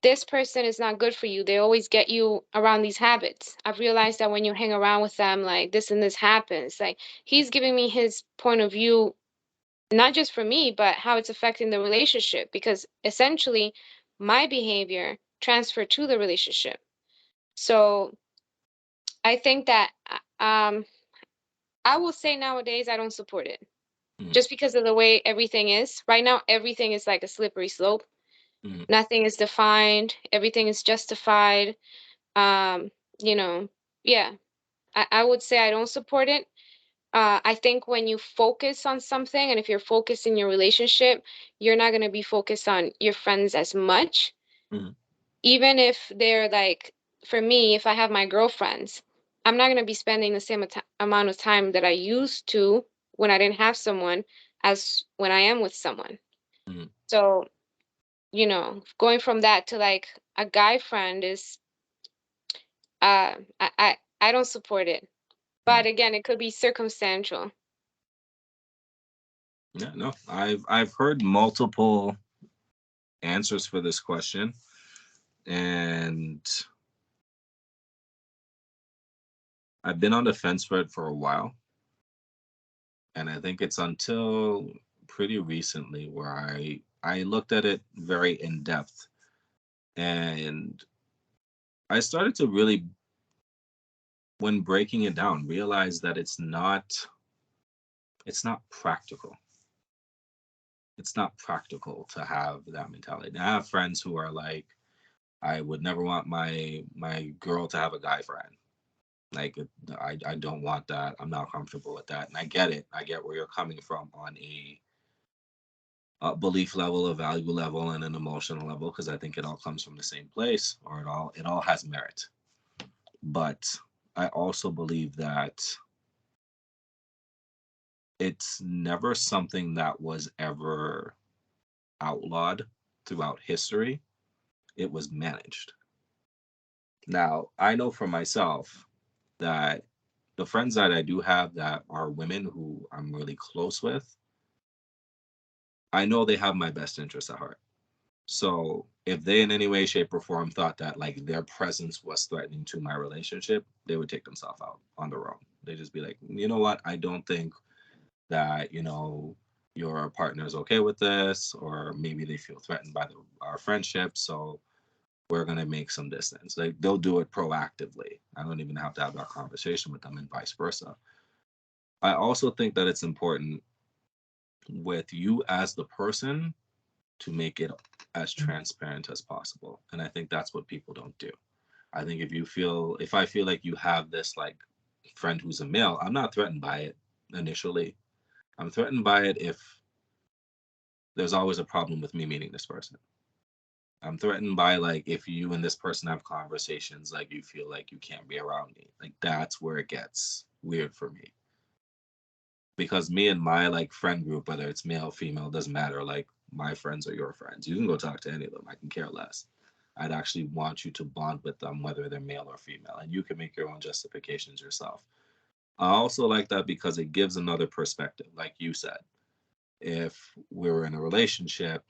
this person is not good for you. They always get you around these habits. I've realized that when you hang around with them, like this and this happens. Like he's giving me his point of view, not just for me, but how it's affecting the relationship. Because essentially, my behavior transferred to the relationship. So I think that I will say nowadays I don't support it Mm-hmm. just because of the way everything is. Right now, everything is like a slippery slope. Mm-hmm. Nothing is defined. Everything is justified. Um, you know, yeah, I would say I don't support it. I think when you focus on something, and if you're focused in your relationship, you're not going to be focused on your friends as much. Mm-hmm. Even if they're like, for me, if I have my girlfriends, I'm not going to be spending the same amount of time that I used to when I didn't have someone as when I am with someone. Mm-hmm. So, going from that to like a guy friend is, I don't support it. Mm-hmm. But again, it could be circumstantial. Yeah, no, I've heard multiple answers for this question, and I've been on the fence for it for a while. And I think it's until pretty recently where I looked at it very in depth, and I started to really, when breaking it down, realize that it's not practical. It's not practical to have that mentality. Now, I have friends who are like, I would never want my girl to have a guy friend. Like I don't want that. I'm not comfortable with that. And I get it. I get where you're coming from on a belief level, a value level, and an emotional level, because I think it all comes from the same place, or it all has merit. But I also believe that it's never something that was ever outlawed throughout history. It was managed. Now, I know for myself that the friends that I do have that are women who I'm really close with, I know they have my best interest at heart. So if they in any way, shape, or form thought that like their presence was threatening to my relationship, they would take themselves out on their own. They just be like, you know what? I don't think that your partner is okay with this, or maybe they feel threatened by our friendship. So we're gonna make some distance. Like they'll do it proactively. I don't even have to have that conversation with them, and vice versa. I also think that it's important with you as the person to make it as transparent as possible. And I think that's what people don't do. I think if I feel like you have this like friend who's a male, I'm not threatened by it initially. I'm threatened by it if there's always a problem with me meeting this person. I'm threatened by like if you and this person have conversations like you feel like you can't be around me. Like that's where it gets weird for me. Because me and my like friend group, whether it's male, female, doesn't matter. Like my friends are your friends. You can go talk to any of them. I can care less. I'd actually want you to bond with them, whether they're male or female, and you can make your own justifications yourself. I also like that because it gives another perspective. Like you said, if we were in a relationship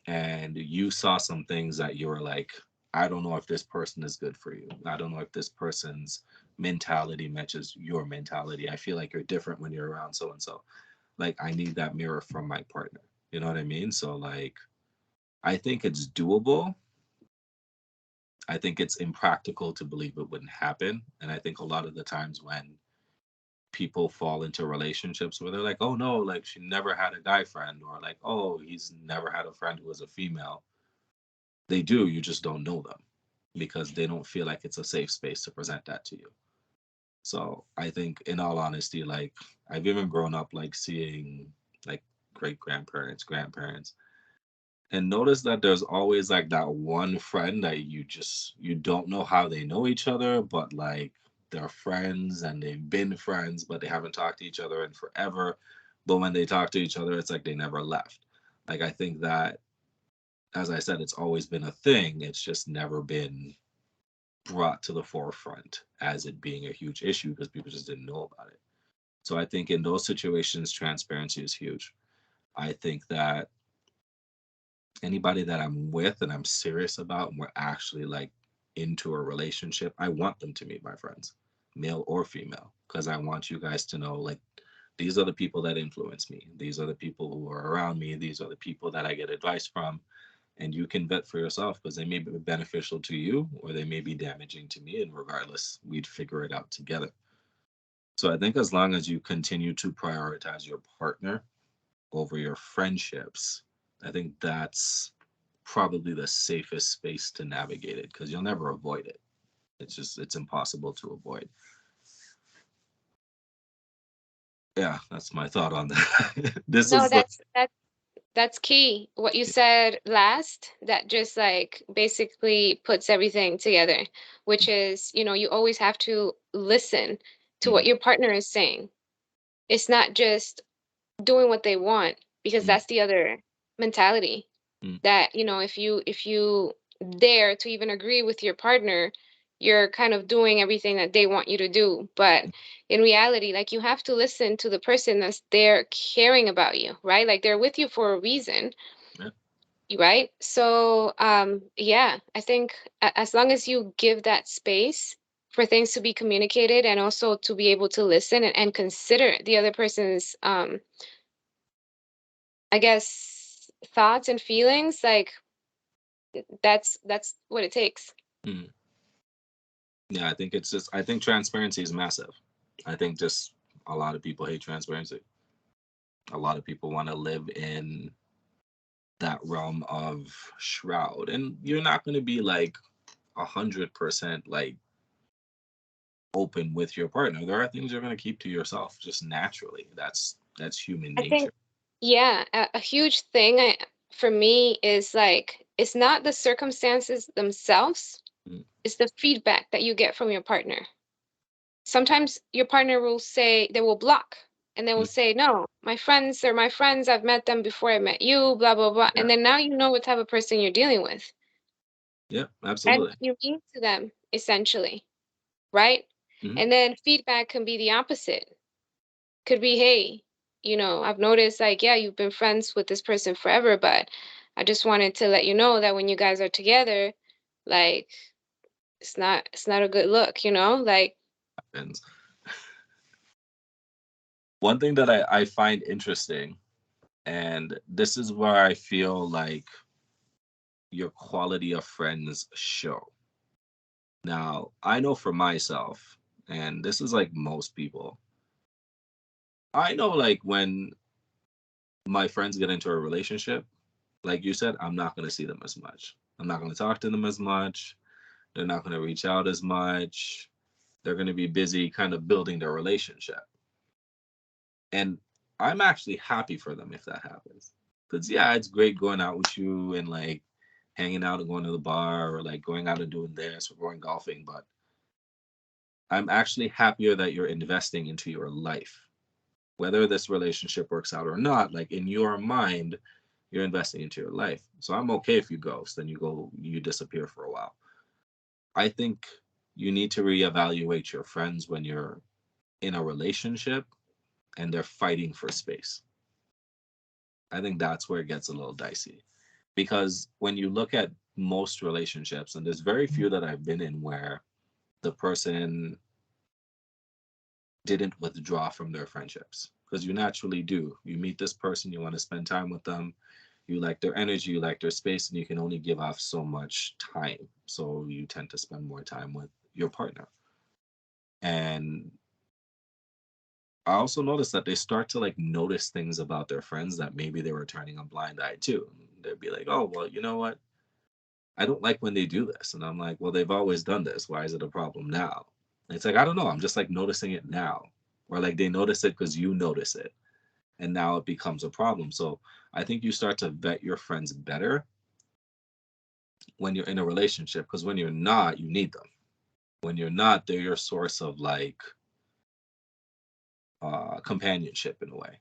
and you saw some things that you were like, I don't know if this person is good for you. I don't know if this person's mentality matches your mentality. I feel like you're different when you're around so and so. Like, I need that mirror from my partner. You know what I mean? So, like, I think it's doable. I think it's impractical to believe it wouldn't happen. And I think a lot of the times when people fall into relationships where they're like, oh no, like she never had a guy friend, or like, oh, he's never had a friend who was a female. They do, you just don't know them because they don't feel like it's a safe space to present that to you. So I think, in all honesty, like, I've even grown up like seeing like great grandparents, grandparents, and notice that there's always like that one friend that you don't know how they know each other, but like they're friends and they've been friends, but they haven't talked to each other in forever. But when they talk to each other, it's like they never left. Like, I think that, as I said, it's always been a thing. It's just never been brought to the forefront as it being a huge issue because people just didn't know about it. So I think in those situations, transparency is huge. I think that anybody that I'm with and I'm serious about and we're actually like into a relationship, I want them to meet my friends, male or female, because I want you guys to know, like, these are the people that influence me. These are the people who are around me. These are the people that I get advice from. And you can vet for yourself because they may be beneficial to you or they may be damaging to me. And regardless, we'd figure it out together. So I think as long as you continue to prioritize your partner over your friendships, I think that's probably the safest space to navigate it because you'll never avoid it. It's impossible to avoid. Yeah, that's my thought on that. This No, is the that's key. What you said last, that just like basically puts everything together, which is, you always have to listen to what mm, your partner is saying. It's not just doing what they want, because mm, that's the other mentality, mm, that if you dare to even agree with your partner, you're kind of doing everything that they want you to do. But in reality, like, you have to listen to the person that's there caring about you, right? Like, they're with you for a reason, yeah, right? So yeah, I think as long as you give that space for things to be communicated, and also to be able to listen and consider the other person's I guess thoughts and feelings, like, that's what it takes. mm. Yeah. I think it's just I think transparency is massive. I think just a lot of people hate transparency. A lot of people want to live in that realm of shroud, and you're not going to be like 100% like open with your partner. There are things you're going to keep to yourself just naturally. That's human I think, nature. yeah, a huge thing for me is like, it's not the circumstances themselves, Mm, it's the feedback that you get from your partner. Sometimes your partner will say, they will block, and they will mm, say, no, my friends are my friends, I've met them before I met you, blah blah blah. yeah, And then now you know what type of person you're dealing with, yeah, and absolutely. you mean to them, essentially, right? Hmm. And then feedback can be the opposite. Could be, hey, I've noticed, like, yeah, you've been friends with this person forever, but I just wanted to let you know that when you guys are together, like, it's not a good look, like. And one thing that I find interesting, and this is where I feel like your quality of friends show. Now, I know for myself, and this is like most people, I know like when my friends get into a relationship, like you said, I'm not going to see them as much. I'm not going to talk to them as much. They're not going to reach out as much. They're going to be busy kind of building their relationship. And I'm actually happy for them if that happens. Because, yeah, it's great going out with you and like hanging out and going to the bar or like going out and doing this or going golfing. But I'm actually happier that you're investing into your life. Whether this relationship works out or not, like in your mind, you're investing into your life. So I'm okay if you ghost and you disappear for a while. I think you need to reevaluate your friends when you're in a relationship and they're fighting for space. I think that's where it gets a little dicey because when you look at most relationships, and there's very few that I've been in where the person didn't withdraw from their friendships, because you naturally do. You meet this person, you want to spend time with them, you like their energy, you like their space, and you can only give off so much time. So you tend to spend more time with your partner. And I also noticed that they start to like notice things about their friends that maybe they were turning a blind eye to. They'd be like, oh, well, you know what? I don't like when they do this. And I'm like, well, they've always done this. Why is it a problem now? And it's like, I don't know. I'm just like noticing it now. Or like they notice it because you notice it. And now it becomes a problem. So I think you start to vet your friends better when you're in a relationship, because when you're not, you need them. When you're not, they're your source of like companionship in a way.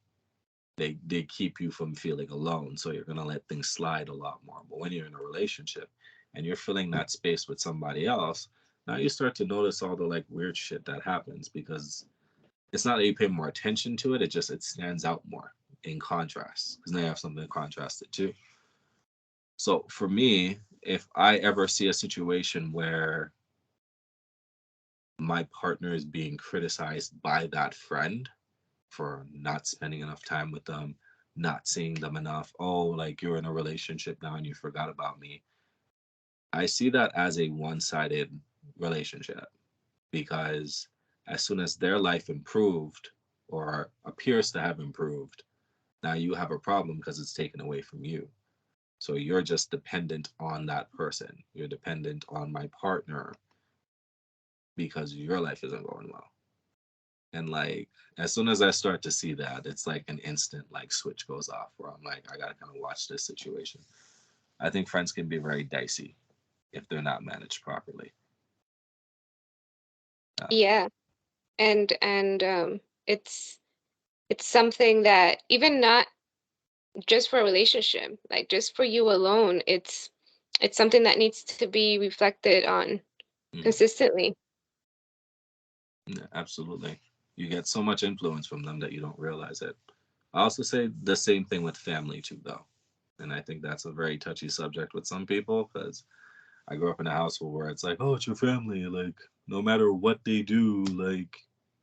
They keep you from feeling alone, so you're gonna let things slide a lot more. But when you're in a relationship and you're filling that space with somebody else, now you start to notice all the like weird shit that happens, because it's not that you pay more attention to it, it stands out more in contrast, because now you have something to contrast it to. So for me, if I ever see a situation where my partner is being criticized by that friend for not spending enough time with them, not seeing them enough. Oh, like you're in a relationship now and you forgot about me. I see that as a one sided relationship, because as soon as their life improved or appears to have improved, now you have a problem because it's taken away from you. So you're just dependent on that person. You're dependent on my partner because your life isn't going well. And like as soon as I start to see that, it's like an instant like switch goes off where I'm like, I gotta kind of watch this situation. I think friends can be very dicey if they're not managed properly. Yeah. And it's something that even not just for a relationship, like just for you alone, it's something that needs to be reflected on Mm, consistently. yeah, absolutely. You get so much influence from them that you don't realize it. I also say the same thing with family too, though. And I think that's a very touchy subject with some people, because I grew up in a household where it's like, oh, it's your family. Like, no matter what they do, like,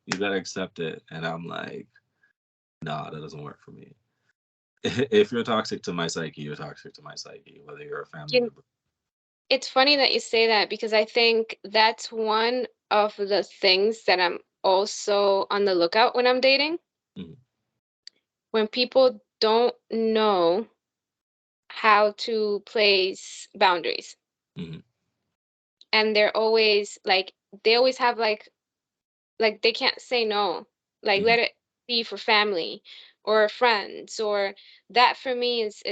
you gotta accept it. And I'm like, nah, that doesn't work for me. If you're toxic to my psyche, you're toxic to my psyche, whether you're a family You, member. it's funny that you say that because I think that's one of the things that I'm also on the lookout when I'm dating. Mhm, When people don't know how to place boundaries, mhm, and they're always like they always have like they can't say no, like mhm, let it be for family or friends, or that for me is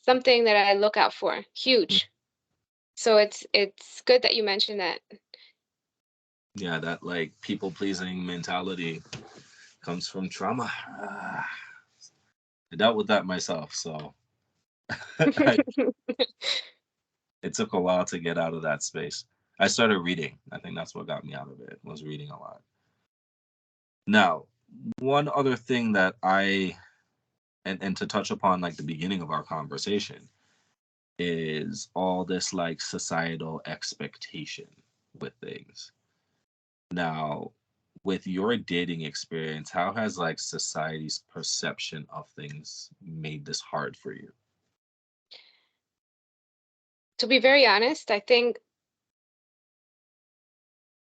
something that I look out for mhm. huge. So it's good that you mentioned that. Yeah, that like people pleasing mentality comes from trauma. I dealt with that myself, so it took a while to get out of that space. I started reading. I think that's what got me out of it. Was reading a lot. Now, one other thing that and to touch upon like the beginning of our conversation is all this like societal expectation with things. Now, with your dating experience, how has like society's perception of things made this hard for you? To be very honest, I think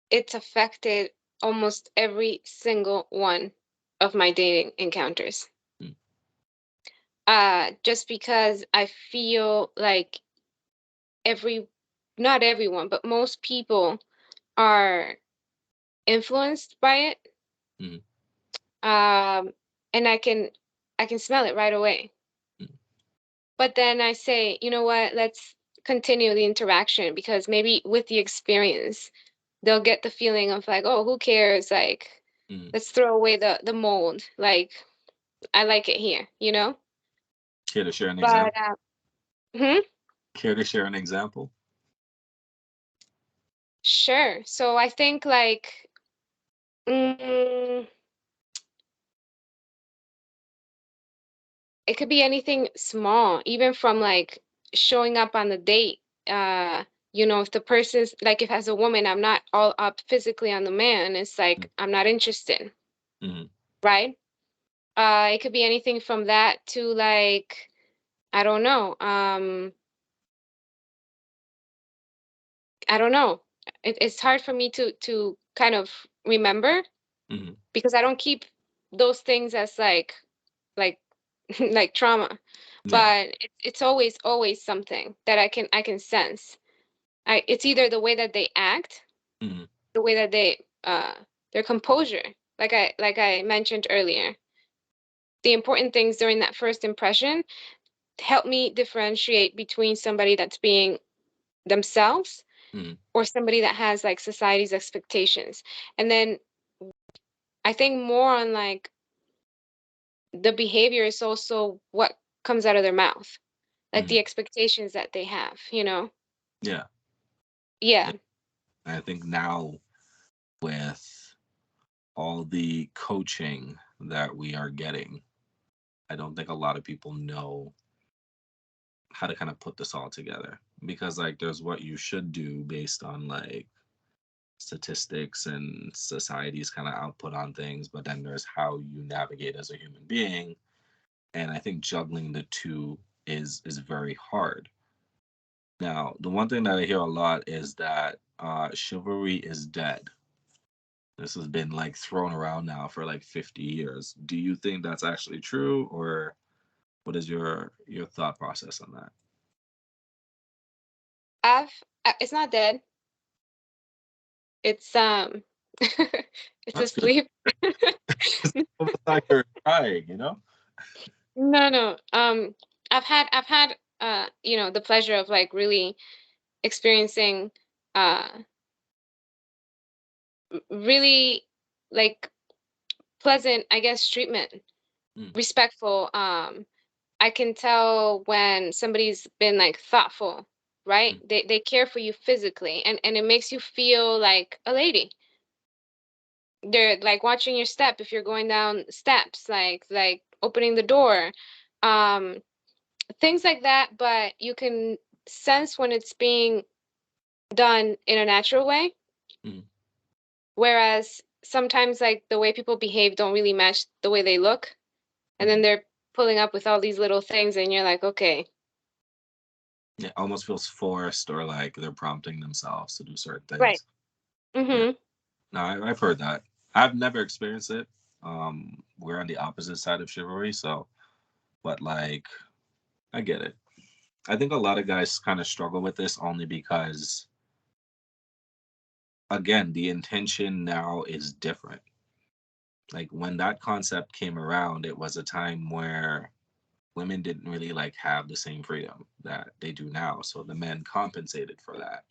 it's affected almost every single one of my dating encounters. Mm, Just because I feel like every not everyone, but most people are influenced by it. mm, Um, and I can smell it right away. mm, But then I say, you know what, let's continue the interaction because maybe with the experience, they'll get the feeling of like, oh, who cares? Like, mm. let's throw away the mold. Like, I like it here, you know? Care to share an But example? hmm, Care to share an example? sure. So I think like mm, it could be anything small, even from like showing up on the date. If the person's like, if as a woman I'm not all up physically on the man, it's like I'm not interested, Mm-hmm. right? It could be anything from that to like, I don't know. I don't know. It's hard for me to kind of remember Mm-hmm. because I don't keep those things as like like trauma. Yeah. But it's always something that I can sense. It's either the way that they act, Mm-hmm. the way that their composure, like I mentioned earlier. The important things during that first impression help me differentiate between somebody that's being themselves Mm-hmm. or somebody that has like society's expectations. And then I think more on like the behavior is also what comes out of their mouth, like Mm-hmm. the expectations that they have. Yeah. Yeah. Yeah. I think now with all the coaching that we are getting, I don't think a lot of people know how to kind of put this all together, because like there's what you should do based on like statistics and society's kind of output on things, but then there's how you navigate as a human being. And I think juggling the two is very hard. Now, the one thing that I hear a lot is that chivalry is dead. This has been like thrown around now for like 50 years. Do you think that's actually true, or what is your thought process on that? I've it's not dead. It's it's That's good. asleep. It's almost like you're crying, you know? No, no. I've had the pleasure of like really experiencing uh really like pleasant, I guess, treatment, Mm, respectful. I can tell when somebody's been like thoughtful, right? mm, They care for you physically, and it makes you feel like a lady. They're like watching your step if you're going down steps, like opening the door, um, things like that. But you can sense when it's being done in a natural way, mm, whereas sometimes like the way people behave don't really match the way they look, and then mm. they're pulling up with all these little things, and you're like, okay, It almost feels forced, or like they're prompting themselves to do certain right. things. Yeah. Mm-hmm. No, I've heard that. I've never experienced it. We're on the opposite side of chivalry, so but like I get it. I think a lot of guys kind of struggle with this only because again, the intention now is different. Like when that concept came around, it was a time where women didn't really like have the same freedom that they do now. So the men compensated for that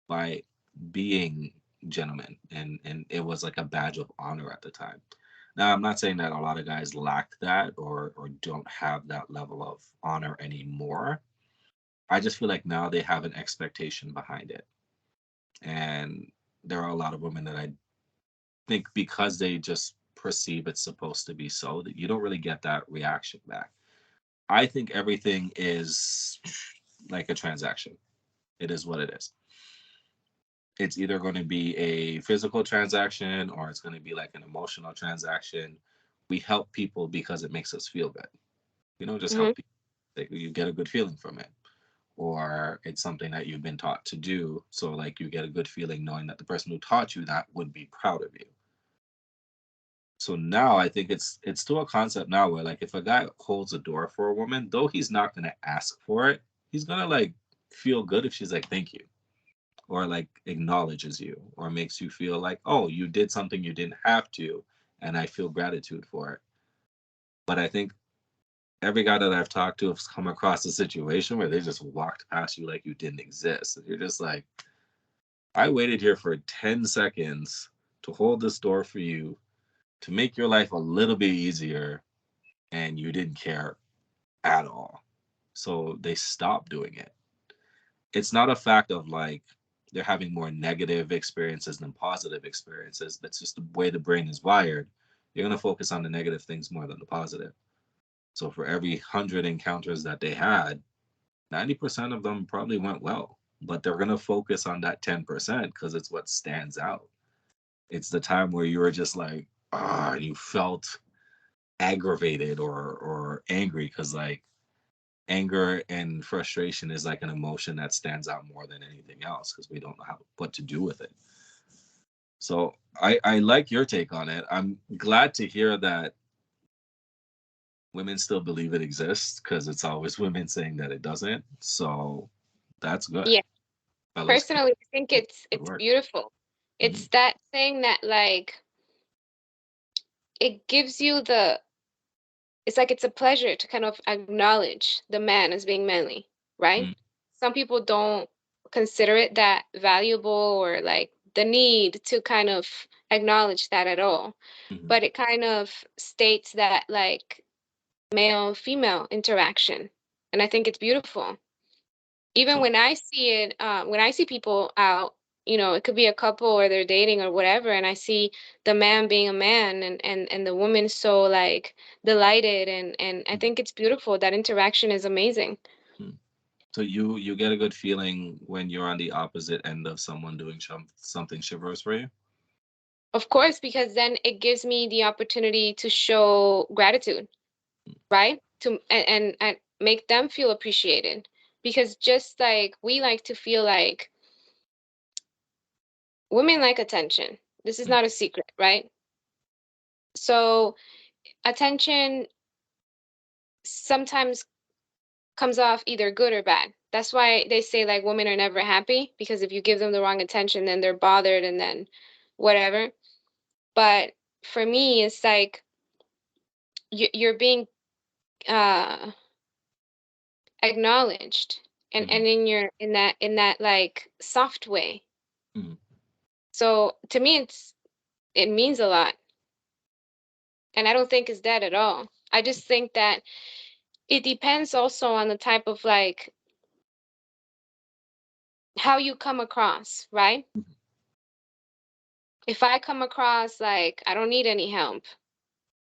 by being gentlemen, and it was like a badge of honor at the time. Now I'm not saying that a lot of guys lack that or don't have that level of honor anymore. I just feel like now they have an expectation behind it. And there are a lot of women that I think because they just perceive it's supposed to be so, that you don't really get that reaction back. I think everything is like a transaction. It is what it is. It's either going to be a physical transaction or it's going to be like an emotional transaction. We help people because it makes us feel good. You don't just Mm-hmm. help people, you get a good feeling from it. Or it's something that you've been taught to do. So, like, you get a good feeling knowing that the person who taught you that would be proud of you. So now I think it's to a concept now where like if a guy holds a door for a woman, though he's not gonna ask for it, he's gonna like feel good if she's like thank you, or like acknowledges you, or makes you feel like, oh, you did something you didn't have to, and I feel gratitude for it. But I think every guy that I've talked to has come across a situation where they just walked past you like you didn't exist. And you're just like, I waited here for 10 seconds to hold this door for you to make your life a little bit easier, and you didn't care at all. So they stopped doing it. It's not a fact of like they're having more negative experiences than positive experiences. That's just the way the brain is wired. You're going to focus on the negative things more than the positive. So for every 100 encounters that they had, 90% of them probably went well, but they're going to focus on that 10% because it's what stands out. It's the time where you were just like, ah, you felt aggravated or angry because like anger and frustration is like an emotion that stands out more than anything else because we don't know what to do with it. So I like your take on it. I'm glad to hear that women still believe it exists because it's always women saying that it doesn't. So that's good. Yeah. Fellas, Personally, I think good it's work. beautiful. Mhm, It's that thing that like it gives you the it's like it's a pleasure to kind of acknowledge the man as being manly, right? mhm, Some people don't consider it that valuable or like the need to kind of acknowledge that at all. mhm. But it kind of states that like male female interaction. And I think it's beautiful. Even So, when I see it, when I see people out, it could be a couple or they're dating or whatever, and I see the man being a man and the woman so like delighted and I mhm, think it's beautiful. That interaction is amazing. mhm. So you get a good feeling when you're on the opposite end of someone doing something chivalrous for you. Of course, because then it gives me the opportunity to show gratitude, right? To and make them feel appreciated. Because just like we like to feel like women like attention. This is Mm, not a secret, right? So attention sometimes comes off either good or bad. That's why they say like women are never happy because if you give them the wrong attention, then they're bothered and then whatever. But for me, it's like you're being uh, acknowledged mhm, and in that like soft way. mhm. So to me, it means a lot, and I don't think it's that at all. I just think that it depends also on the type of like how you come across, right? If I come across like I don't need any help,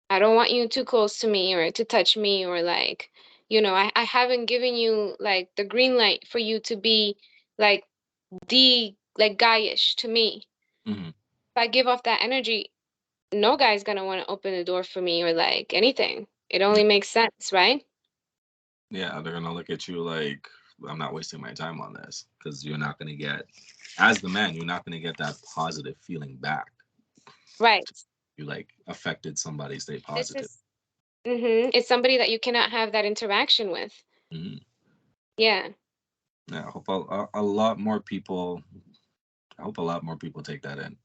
I don't want you too close to me or to touch me or like, I haven't given you like the green light for you to be like the like guyish to me. Mhm. If I give off that energy, no guy's gonna want to open the door for me or like anything. It Yeah, only makes sense, right? yeah, they're gonna look at you like I'm not wasting my time on this because you're not gonna get, as the man, you're not gonna get that positive feeling back. Right. You like affected somebody stay This positive. is it's somebody that you cannot have that interaction with. Mhm. Yeah. Yeah, I hope a lot more people. I hope a lot more people take that in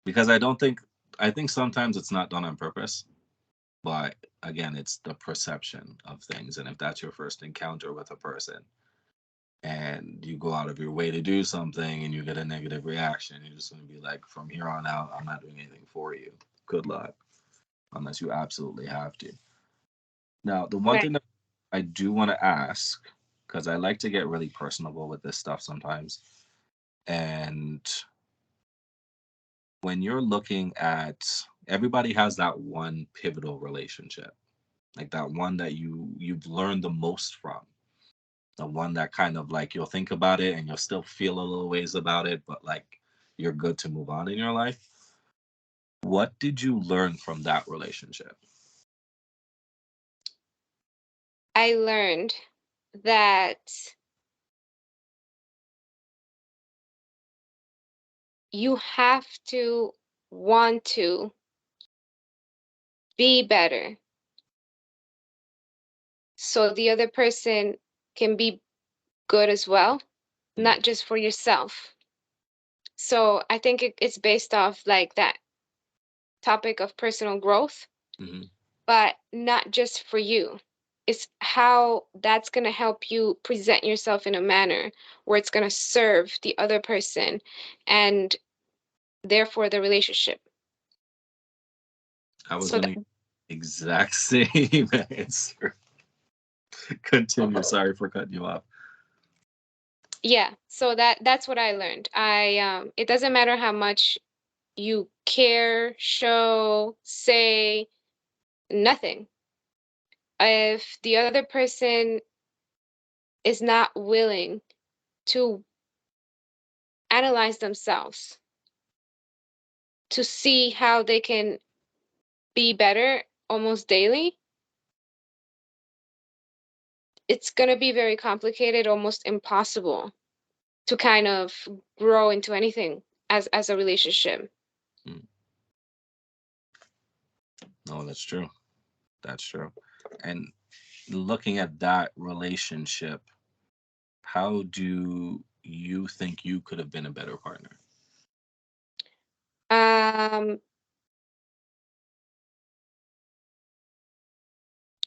because I don't think. I think sometimes it's not done on purpose, but again, it's the perception of things. And if that's your first encounter with a person, and you go out of your way to do something, and you get a negative reaction, you're just going to be like, from here on out, I'm not doing anything for you. Good luck, unless you absolutely have to. Now, the one Right. thing that I do want to ask, because I like to get really personable with this stuff sometimes, and when you're looking at, everybody has that one pivotal relationship, like that one that you've learned the most from, the one that kind of like you'll think about it and you'll still feel a little ways about it, but like you're good to move on in your life. What did you learn from that relationship? I learned that you have to want to be better so the other person can be good as well, Mm-hmm. not just for yourself. So I think it's based off like that topic of personal growth, Mm-hmm. but not just for you. It's how that's going to help you present yourself in a manner where it's going to serve the other person and therefore the relationship. I was So gonna exact same answer. Continue. Sorry for cutting you off. yeah, so that's what I learned. It doesn't matter how much you care, show, say, nothing. If the other person is not willing to analyze themselves to see how they can be better almost daily, it's going to be very complicated, almost impossible to kind of grow into anything as a relationship. Mm. No, that's true. That's true. And looking at that relationship, how do you think you could have been a better partner? Um,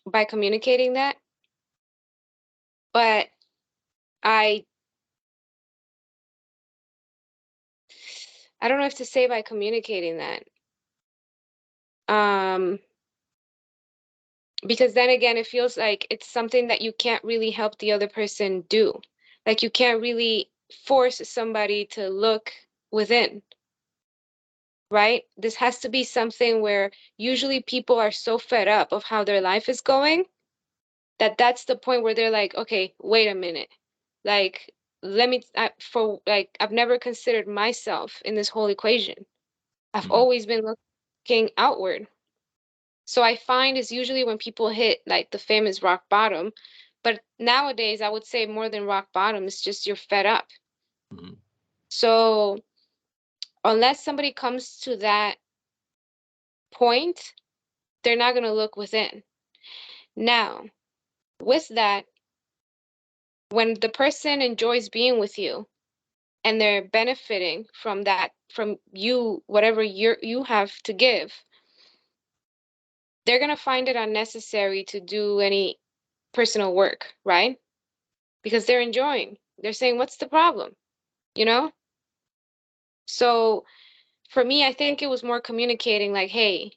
by communicating that, but I I don't know if to say by communicating that. Um, because then again, it feels like it's something that you can't really help the other person do. Like you can't really force somebody to look within, right? This has to be something where usually people are so fed up of how their life is going that that's the point where they're like, okay, wait a minute. Like, let me, for like, I've never considered myself in this whole equation. I've Mm, always been looking outward. So I find it's usually when people hit like the famous rock bottom. But nowadays, I would say more than rock bottom, it's just you're fed up. mm, So unless somebody comes to that point, they're not going to look within. Now, with that, when the person enjoys being with you and they're benefiting from that, from you, whatever you have to give, they're going to find it unnecessary to do any personal work, right? Because they're enjoying. They're saying, what's the problem? You know? So for me, I think it was more communicating like, hey,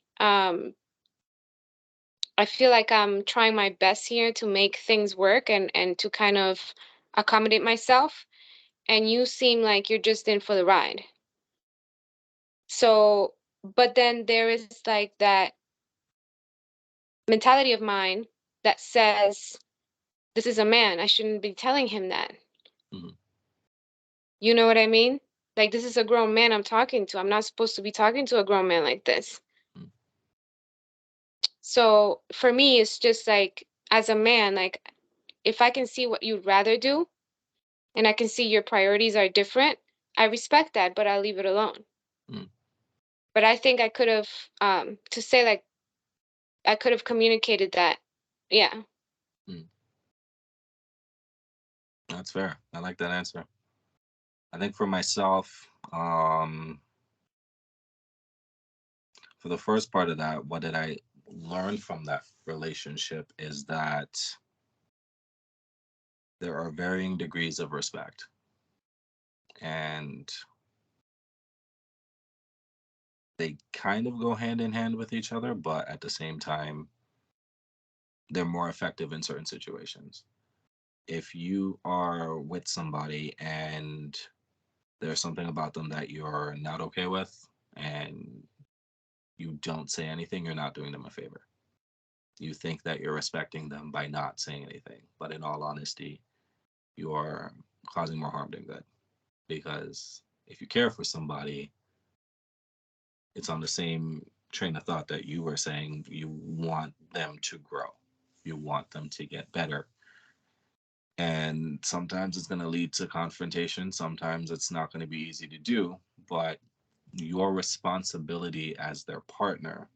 I feel like I'm trying my best here to make things work and to kind of accommodate myself. And you seem like you're just in for the ride. So, but then there is like that mentality of mine that says, this is a man. I shouldn't be telling him that. mm, You know what I mean? Like, this is a grown man I'm talking to. I'm not supposed to be talking to a grown man like this. mm, So for me, it's just like, as a man, like, if I can see what you'd rather do and I can see your priorities are different, I respect that, but I'll leave it alone. mm, But I think I could have, to say like, I could have communicated that. Yeah. mm. That's fair. I like that answer. I think for myself, for the first part of that, what did I learn from that relationship is that there are varying degrees of respect. And they kind of go hand in hand with each other, but at the same time, they're more effective in certain situations. If you are with somebody and there's something about them that you're not okay with and you don't say anything, you're not doing them a favor. You think that you're respecting them by not saying anything, but in all honesty, you're causing more harm than good. Because if you care for somebody, it's on the same train of thought that you were saying. You want them to grow, you want them to get better. And sometimes it's going to lead to confrontation. Sometimes it's not going to be easy to do, but your responsibility as their partner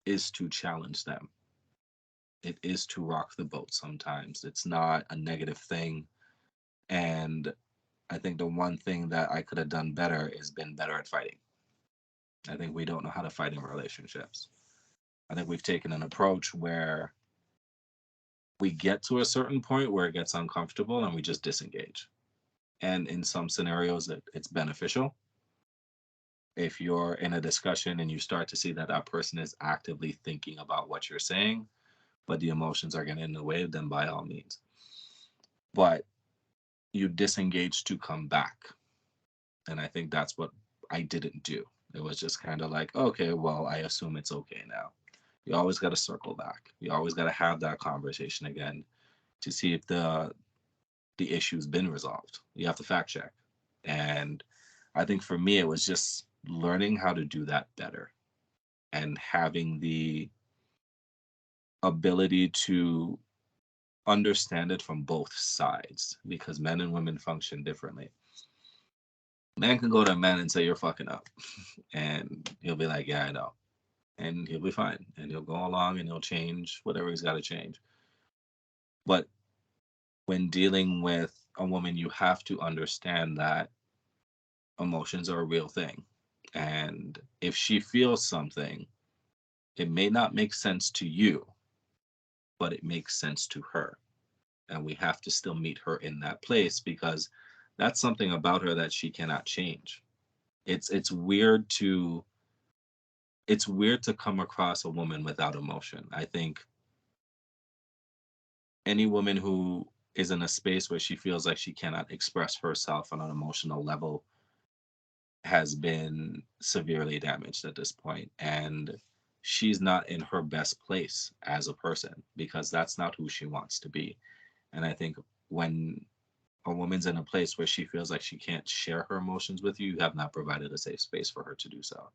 is to challenge them. It is to rock the boat sometimes. It's not a negative thing. And I think the one thing that I could have done better is been better at fighting. I think we don't know how to fight in relationships. I think we've taken an approach where we get to a certain point where it gets uncomfortable and we just disengage. And in some scenarios, it's beneficial. If you're in a discussion and you start to see that that person is actively thinking about what you're saying, but the emotions are getting in the way, then by all means. But you disengage to come back. And I think that's what I didn't do. It was just kind of like, okay, well, I assume it's okay now. You always got to circle back. You always got to have that conversation again to see if the the issue's been resolved. You have to fact check. And I think for me, it was just learning how to do that better and having the ability to understand it from both sides because men and women function differently. Man can go to a man and say, "You're fucking up." And he'll be like, "Yeah, I know." And he'll be fine. And he'll go along and he'll change whatever he's got to change. But when dealing with a woman, you have to understand that emotions are a real thing. And if she feels something, it may not make sense to you, but it makes sense to her. And we have to still meet her in that place because that's something about her that she cannot change. It's weird to come across a woman without emotion. I think any woman who is in a space where she feels like she cannot express herself on an emotional level has been severely damaged at this point, and she's not in her best place as a person because that's not who she wants to be. And I think when a woman's in a place where she feels like she can't share her emotions with you, you have not provided a safe space for her to do so.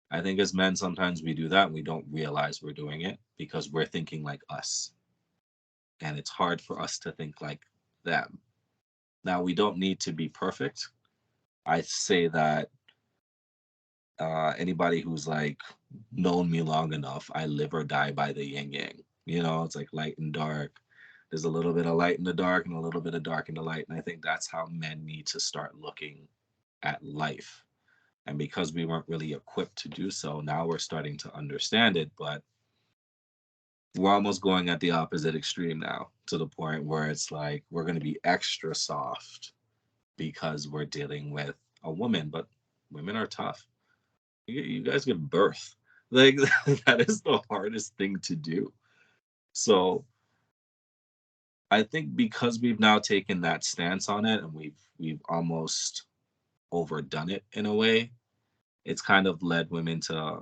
I think as men, sometimes we do that and we don't realize we're doing it because we're thinking like us. And it's hard for us to think like them. Now, we don't need to be perfect. I say that anybody who's like known me long enough, I live or die by the yin yang. You know, it's like light and dark. There's a little bit of light in the dark and a little bit of dark in the light. And I think that's how men need to start looking at life. And because we weren't really equipped to do so, now we're starting to understand it. But we're almost going at the opposite extreme now to the point where it's like we're going to be extra soft because we're dealing with a woman. But women are tough. You guys give birth. Like that is the hardest thing to do. So I think because we've now taken that stance on it and we've almost overdone it in a way, it's kind of led women to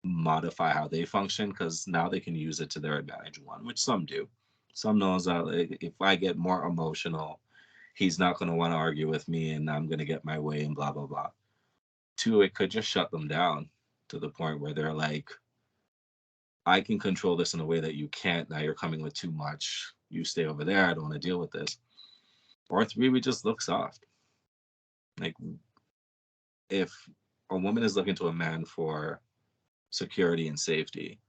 modify how they function because now they can use it to their advantage. One, which some do. Some knows that like, if I get more emotional, he's not going to want to argue with me, and I'm going to get my way and blah blah blah. Two, it could just shut them down to the point where they're like, I can control this in a way that you can't. Now you're coming with too much. You stay over there. I don't want to deal with this. Or three, we just look soft. Like if a woman is looking to a man for security and safety,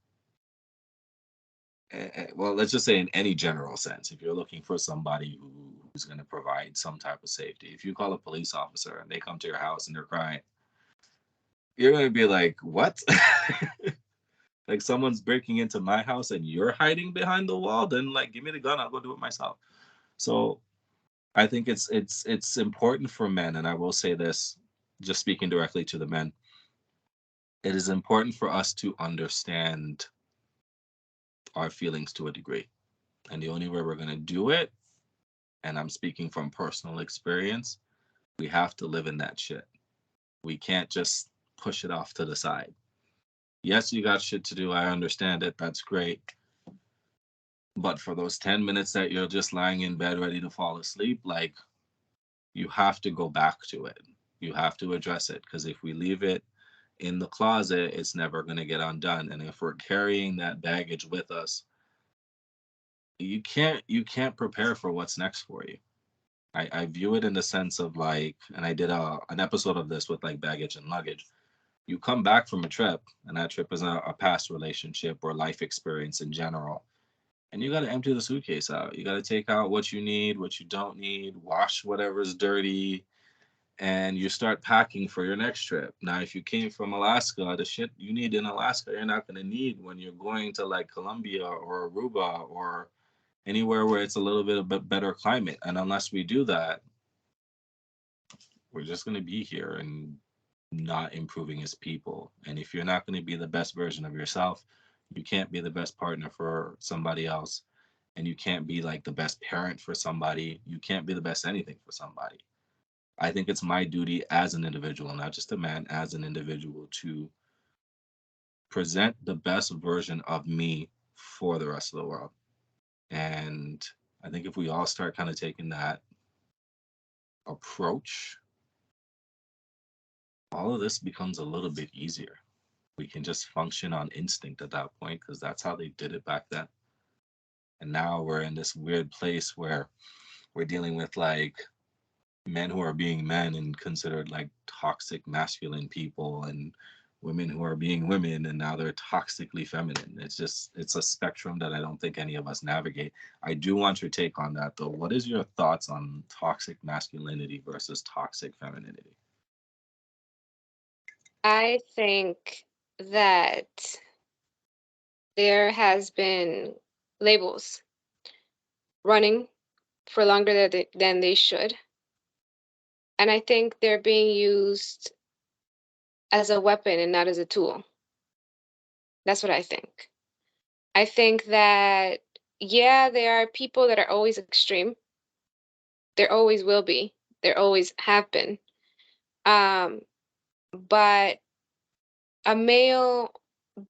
well, let's just say in any general sense, if you're looking for somebody who's going to provide some type of safety, if you call a police officer and they come to your house and they're crying, you're going to be like, what? Like someone's breaking into my house and you're hiding behind the wall, then like give me the gun, I'll go do it myself. So I think it's important for men, and I will say this, just speaking directly to the men, it is important for us to understand our feelings to a degree. And the only way we're going to do it, and I'm speaking from personal experience, we have to live in that shit. We can't just push it off to the side. Yes, you got shit to do. I understand it. That's great. But for those 10 minutes that you're just lying in bed ready to fall asleep, like you have to go back to it. You have to address it because if we leave it in the closet, it's never going to get undone. And if we're carrying that baggage with us, you can't prepare for what's next for you. I view it in the sense of like, and I did an episode of this with like baggage and luggage. You come back from a trip, and that trip is a past relationship or life experience in general. And you got to empty the suitcase out. You got to take out what you need, what you don't need, wash whatever's dirty, and you start packing for your next trip. Now, if you came from Alaska, the shit you need in Alaska, you're not going to need when you're going to like Colombia or Aruba or anywhere where it's a little bit of a better climate. And unless we do that, we're just going to be here and not improving as people. And if you're not going to be the best version of yourself, you can't be the best partner for somebody else. And you can't be like the best parent for somebody. You can't be the best anything for somebody. I think it's my duty as an individual, not just a man, as an individual, to present the best version of me for the rest of the world. And I think if we all start kind of taking that approach, all of this becomes a little bit easier. We can just function on instinct at that point because that's how they did it back then. And now we're in this weird place where we're dealing with like men who are being men and considered like toxic masculine people, and women who are being women and now they're toxically feminine. It's a spectrum that I don't think any of us navigate. I do want your take on that though. What is your thoughts on toxic masculinity versus toxic femininity? I think that there has been labels running for longer than they should. And I think they're being used as a weapon and not as a tool. That's what I think. I think that, yeah, there are people that are always extreme. There always will be. There always have been. Um, but a male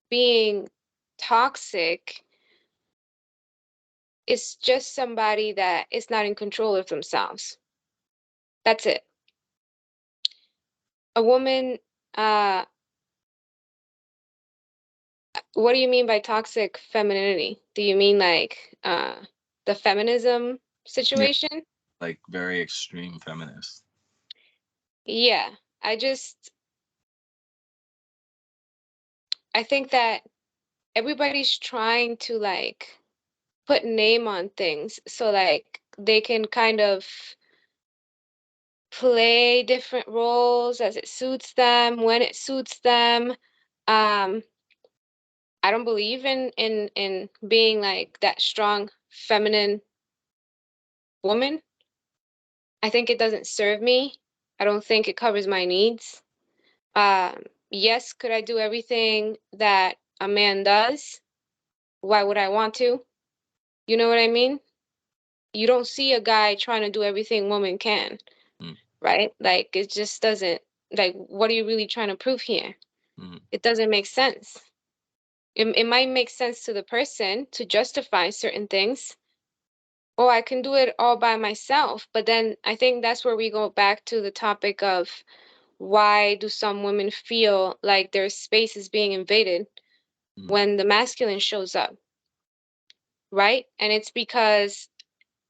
being toxic is just somebody that is not in control of themselves. That's it. A woman, uh, what do you mean by toxic femininity? Do you mean like the feminism Yeah, situation? like very extreme feminist. Yeah, I think that everybody's trying to like put name on things so like they can kind of play different roles as it suits them, when it suits them. Um, I don't believe in being like that strong feminine woman. I think it doesn't serve me. I don't think it covers my needs. Yes, could I do everything that a man does? Why would I want to? You know what I mean? You don't see a guy trying to do everything woman can, Mm, right? Like it just doesn't, like what are you really trying to prove here? mm, It doesn't make sense. It might make sense to the person to justify certain things. Oh, I can do it all by myself. But then I think that's where we go back to the topic of why do some women feel like their space is being invaded mm, when the masculine shows up, right? And it's because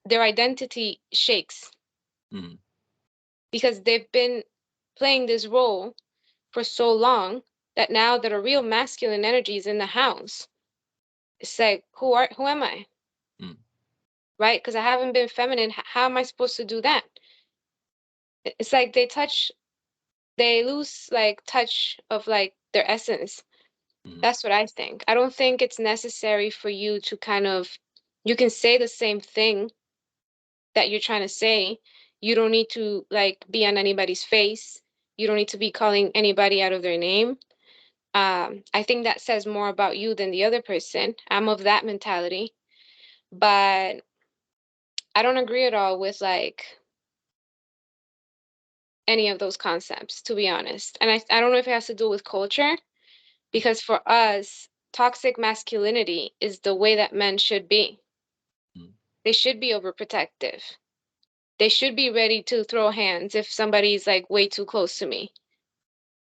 their identity shakes mm, because they've been playing this role for so long that now that a real masculine energy is in the house, it's like, who am I? mm, Right? Because I haven't been feminine. How am I supposed to do that? It's like they lose like touch of like their essence. mm, That's what I think. I don't think it's necessary for you to kind of, you can say the same thing that you're trying to say. You don't need to like be on anybody's face. You don't need to be calling anybody out of their name. I think that says more about you than the other person. I'm of that mentality, but I don't agree at all with like any of those concepts, to be honest. And I don't know if it has to do with culture, because for us, toxic masculinity is the way that men should be. mm, They should be overprotective. They should be ready to throw hands if somebody's like way too close to me.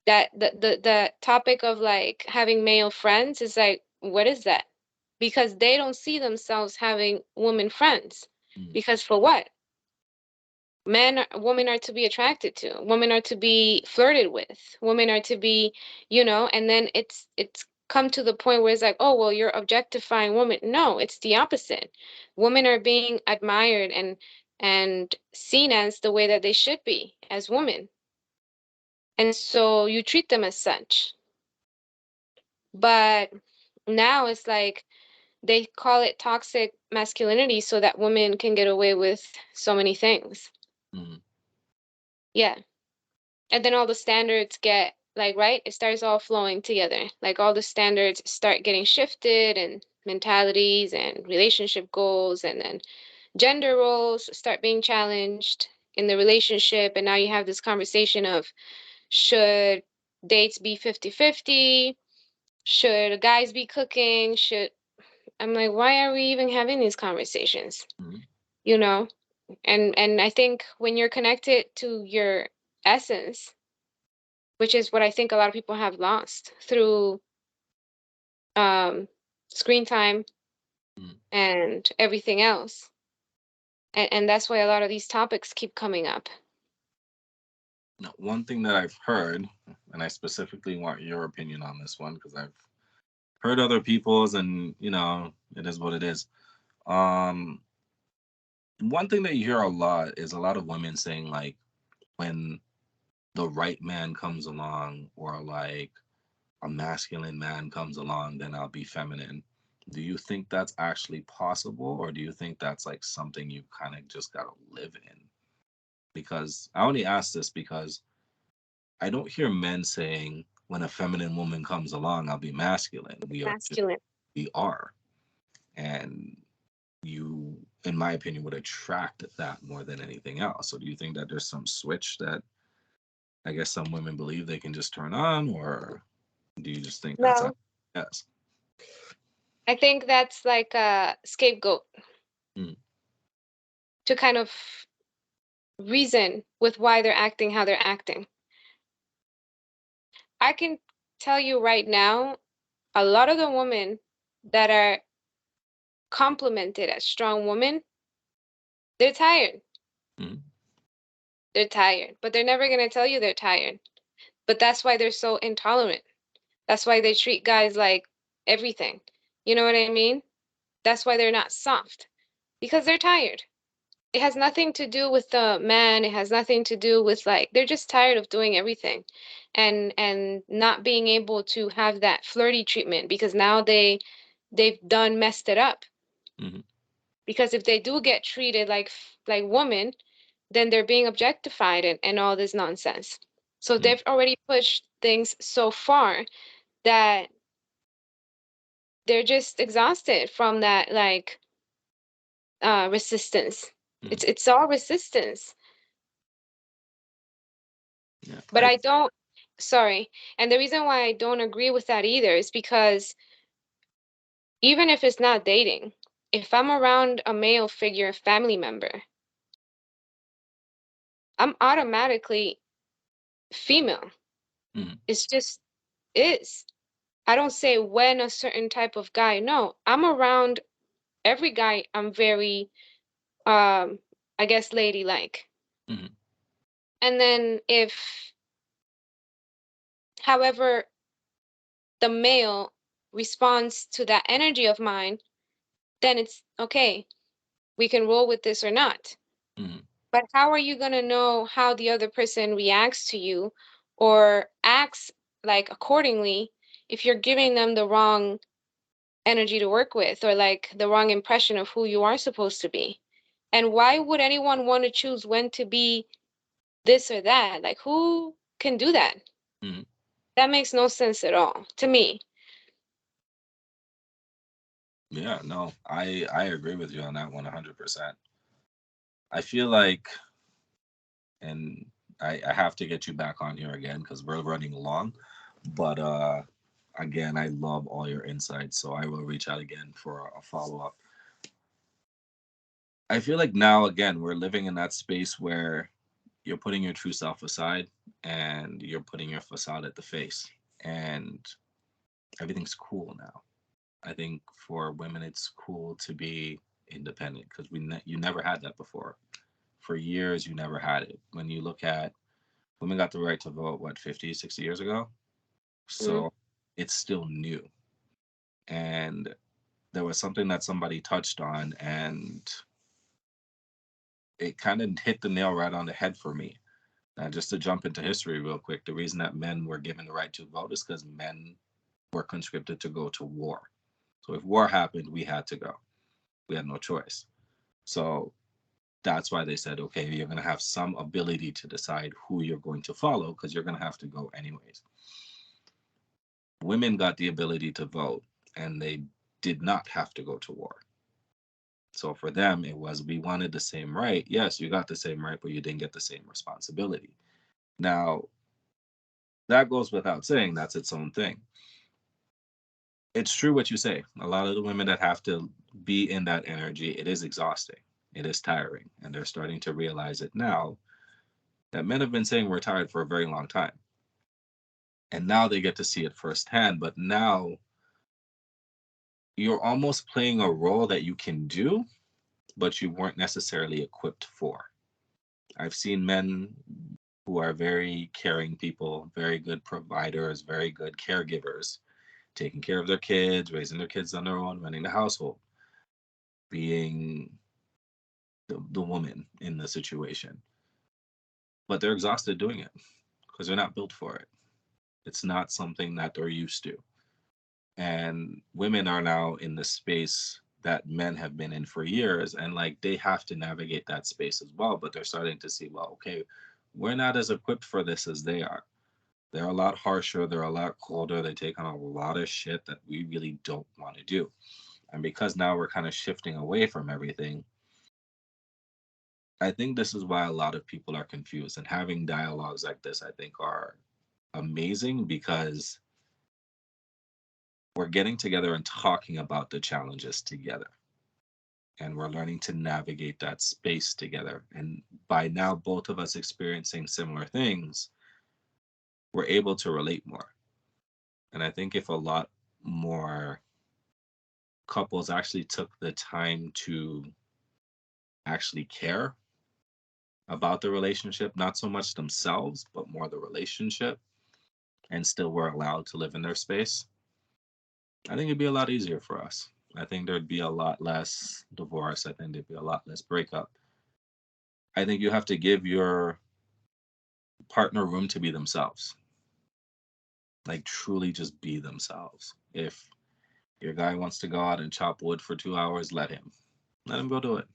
That the topic of like having male friends is like, what is that? Because they don't see themselves having women friends. mm, Because for what? Women are to be attracted to. Women are to be flirted with. Women are to be, and then it's come to the point where it's like, oh, well, you're objectifying women. No, it's the opposite. Women are being admired and seen as the way that they should be as women. And so you treat them as such. But now it's like they call it toxic masculinity so that women can get away with so many things. mm, Yeah. And then all the standards get like, right? It starts all flowing together. Like all the standards start getting shifted and mentalities and relationship goals and then gender roles start being challenged in the relationship. And now you have this conversation of should dates be 50-50? Should guys be cooking? I'm like, why are we even having these conversations? mm. you know? And I think when you're connected to your essence, which is what I think a lot of people have lost through um screen time Mm. and everything else. And that's why a lot of these topics keep coming up. Now, one thing that I've heard, and I specifically want your opinion on this one because I've heard other people's, and it is what it is. Um, One thing that you hear a lot is a lot of women saying like when the right man comes along, or like a masculine man comes along, then I'll be feminine. Do you think that's actually possible, or do you think that's like something you kind of just gotta live in? Because I only ask this because I don't hear men saying when a feminine woman comes along, I'll be masculine. Masculine. We are, and you, in my opinion, would attract that more than anything else. So do you think that there's some switch that I guess some women believe they can just turn on, or do you just think that's a No, yes? I think that's like a scapegoat Mm, to kind of reason with why they're acting how they're acting. I can tell you right now, a lot of the women that are complimented as strong women, they're tired. mm, They're tired, but they're never going to tell you they're tired. But that's why they're so intolerant. That's why they treat guys like everything. You know what I mean? That's why they're not soft because they're tired. It has nothing to do with the man. It has nothing to do with like they're just tired of doing everything and not being able to have that flirty treatment because now they've done messed it up. mm, Because if they do get treated like women, then they're being objectified and all this nonsense. So mm, they've already pushed things so far that they're just exhausted from that like resistance. mm. It's all resistance. Yeah, But I don't, sorry. And the reason why I don't agree with that either is because even if it's not dating, if I'm around a male figure, family member, I'm automatically female. mm, It's just is. I don't say when a certain type of guy. No, I'm around every guy. I'm very, I guess, ladylike. mm, And then if, however, the male responds to that energy of mine, then it's okay. We can roll with this or not. mm, But how are you going to know how the other person reacts to you or acts like accordingly if you're giving them the wrong energy to work with or like the wrong impression of who you are supposed to be? And why would anyone want to choose when to be this or that? Like, who can do that? mm. That makes no sense at all to me. Yeah, no, I agree with you on that 100%. I feel like, and I have to get you back on here again because we're running long. But again, I love all your insights, so I will reach out again for a follow up. I feel like now again we're living in that space where you're putting your true self aside and you're putting your facade at the face, and everything's cool now. I think for women it's cool to be independent because you never had that before. For years you never had it. When you look at women got the right to vote what 50, 60 years ago. Mm, So it's still new. And there was something that somebody touched on, and it kind of hit the nail right on the head for me. Just to jump into history real quick, the reason that men were given the right to vote is because men were conscripted to go to war. So if war happened, we had to go. We had no choice. So that's why they said, okay, you're going to have some ability to decide who you're going to follow because you're going to have to go anyways. Women got the ability to vote and they did not have to go to war. So for them, it was we wanted the same right. Yes, you got the same right, but you didn't get the same responsibility. Now, that goes without saying, that's its own thing. It's true what you say. A lot of the women that have to be in that energy, it is exhausting. It is tiring. And they're starting to realize it now that men have been saying we're tired for a very long time. And now they get to see it firsthand. But now you're almost playing a role that you can do, but you weren't necessarily equipped for. I've seen men who are very caring people, very good providers, very good caregivers, taking care of their kids, raising their kids on their own, running the household, being the woman in the situation. But they're exhausted doing it because they're not built for it. It's not something that they're used to. And women are now in the space that men have been in for years, and like they have to navigate that space as well. But they're starting to see, well, okay, we're not as equipped for this as they are. They're a lot harsher, they're a lot colder, they take on a lot of shit that we really don't want to do. And because now we're kind of shifting away from everything, I think this is why a lot of people are confused. And having dialogues like this, I think, are amazing because we're getting together and talking about the challenges together. And we're learning to navigate that space together. And by now, both of us experiencing similar things, we're able to relate more. And I think if a lot more couples actually took the time to actually care about the relationship, not so much themselves, but more the relationship, and still were allowed to live in their space, I think it'd be a lot easier for us. I think there'd be a lot less divorce. I think there'd be a lot less breakup. I think you have to give your partner room to be themselves, like truly just be themselves. If your guy wants to go out and chop wood for 2 hours, let him. Let him go do it.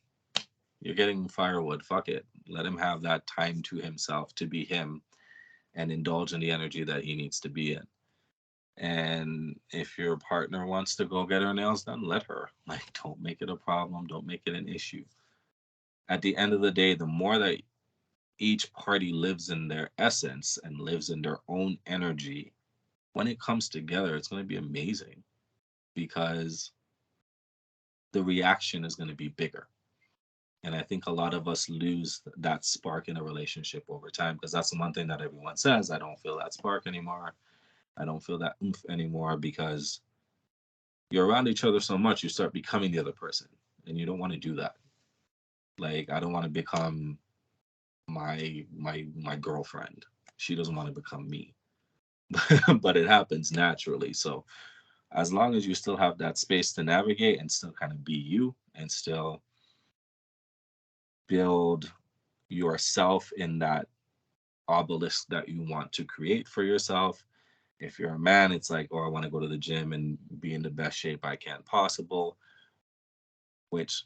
You're getting firewood. Fuck it. Let him have that time to himself to be him and indulge in the energy that he needs to be in. And if your partner wants to go get her nails done, let her. Like, don't make it a problem. Don't make it an issue. At the end of the day, the more that each party lives in their essence and lives in their own energy, when it comes together, it's going to be amazing because the reaction is going to be bigger. And I think a lot of us lose that spark in a relationship over time because that's the one thing that everyone says. I don't feel that spark anymore. I don't feel that oomph anymore because you're around each other so much, you start becoming the other person. And you don't want to do that. Like, I don't want to become my girlfriend. She doesn't want to become me. But it happens naturally. So as long as you still have that space to navigate and still kind of be you and still build yourself in that obelisk that you want to create for yourself. If you're a man, it's like, oh, I want to go to the gym and be in the best shape I can possible, which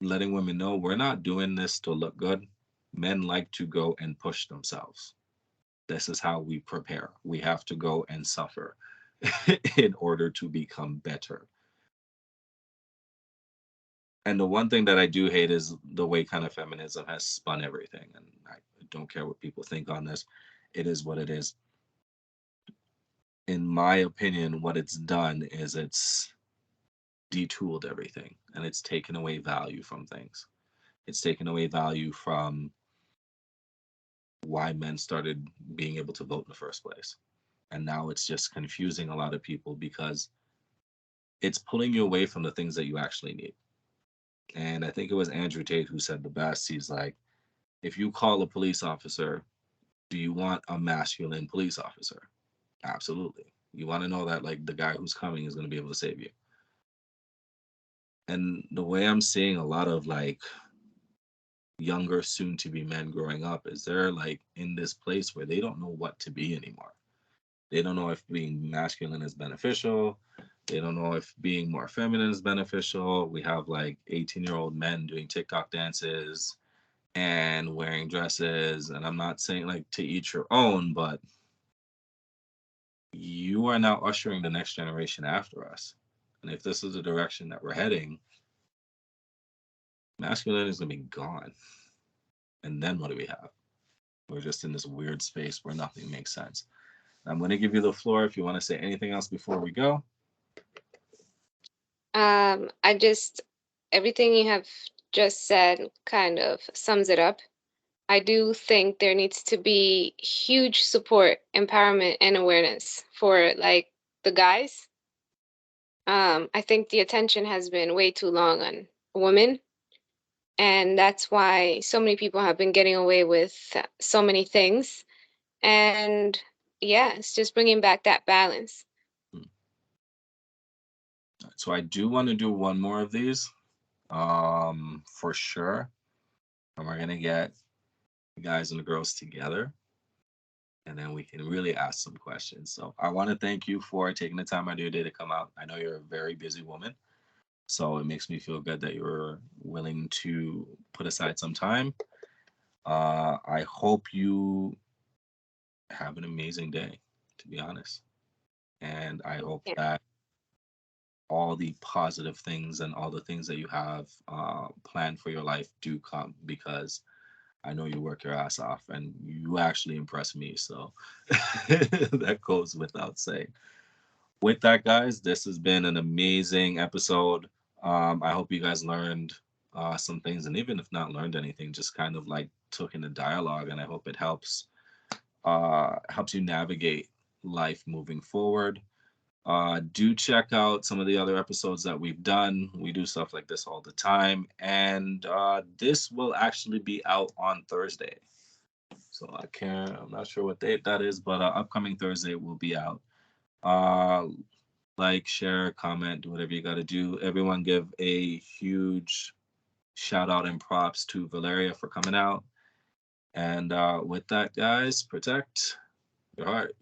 letting women know we're not doing this to look good. Men like to go and push themselves. This is how we prepare. We have to go and suffer in order to become better. And the one thing that I do hate is the way kind of feminism has spun everything. And I don't care what people think on this. It is what it is. In my opinion, what it's done is it's detooled everything and it's taken away value from things. It's taken away value from why men started being able to vote in the first place. And now it's just confusing a lot of people because it's pulling you away from the things that you actually need. And I think it was Andrew Tate who said the best. He's like, if you call a police officer, do you want a masculine police officer? Absolutely. You want to know that like the guy who's coming is going to be able to save you. And the way I'm seeing a lot of like younger soon to be men growing up is they're like in this place where they don't know what to be anymore. They don't know if being masculine is beneficial. They don't know if being more feminine is beneficial. We have like 18-year-old men doing TikTok dances and wearing dresses. And I'm not saying like to each your own, but you are now ushering the next generation after us. And if this is the direction that we're heading, masculinity is going to be gone. And then what do we have? We're just in this weird space where nothing makes sense. I'm going to give you the floor if you want to say anything else before we go. I just everything you have just said kind of sums it up. I do think there needs to be huge support, empowerment, and awareness for like the guys. I think the attention has been way too long on women, and that's why so many people have been getting away with so many things. And yeah, it's just bringing back that balance. Mm. So I do want to do one more of these, for sure. And we're gonna get the guys and the girls together, and then we can really ask some questions. So I want to thank you for taking the time out of your day to come out. I know you're a very busy woman, so it makes me feel good that you're willing to put aside some time. I hope you have an amazing day, to be honest. And I hope Yeah. that all the positive things and all the things that you have planned for your life do come, because I know you work your ass off and you actually impress me. So that goes without saying. With that, guys, this has been an amazing episode. I hope you guys learned some things, and even if not learned anything, just kind of like took in the dialogue. And I hope it helps you navigate life moving forward. Do check out some of the other episodes that we've done. We do stuff like this all the time, and this will actually be out on Thursday. So I'm not sure what date that is, but upcoming Thursday will be out. Uh, like, share, comment, do whatever you got to do. Everyone give a huge shout out and props to Valeria for coming out. And with that, guys, protect your heart.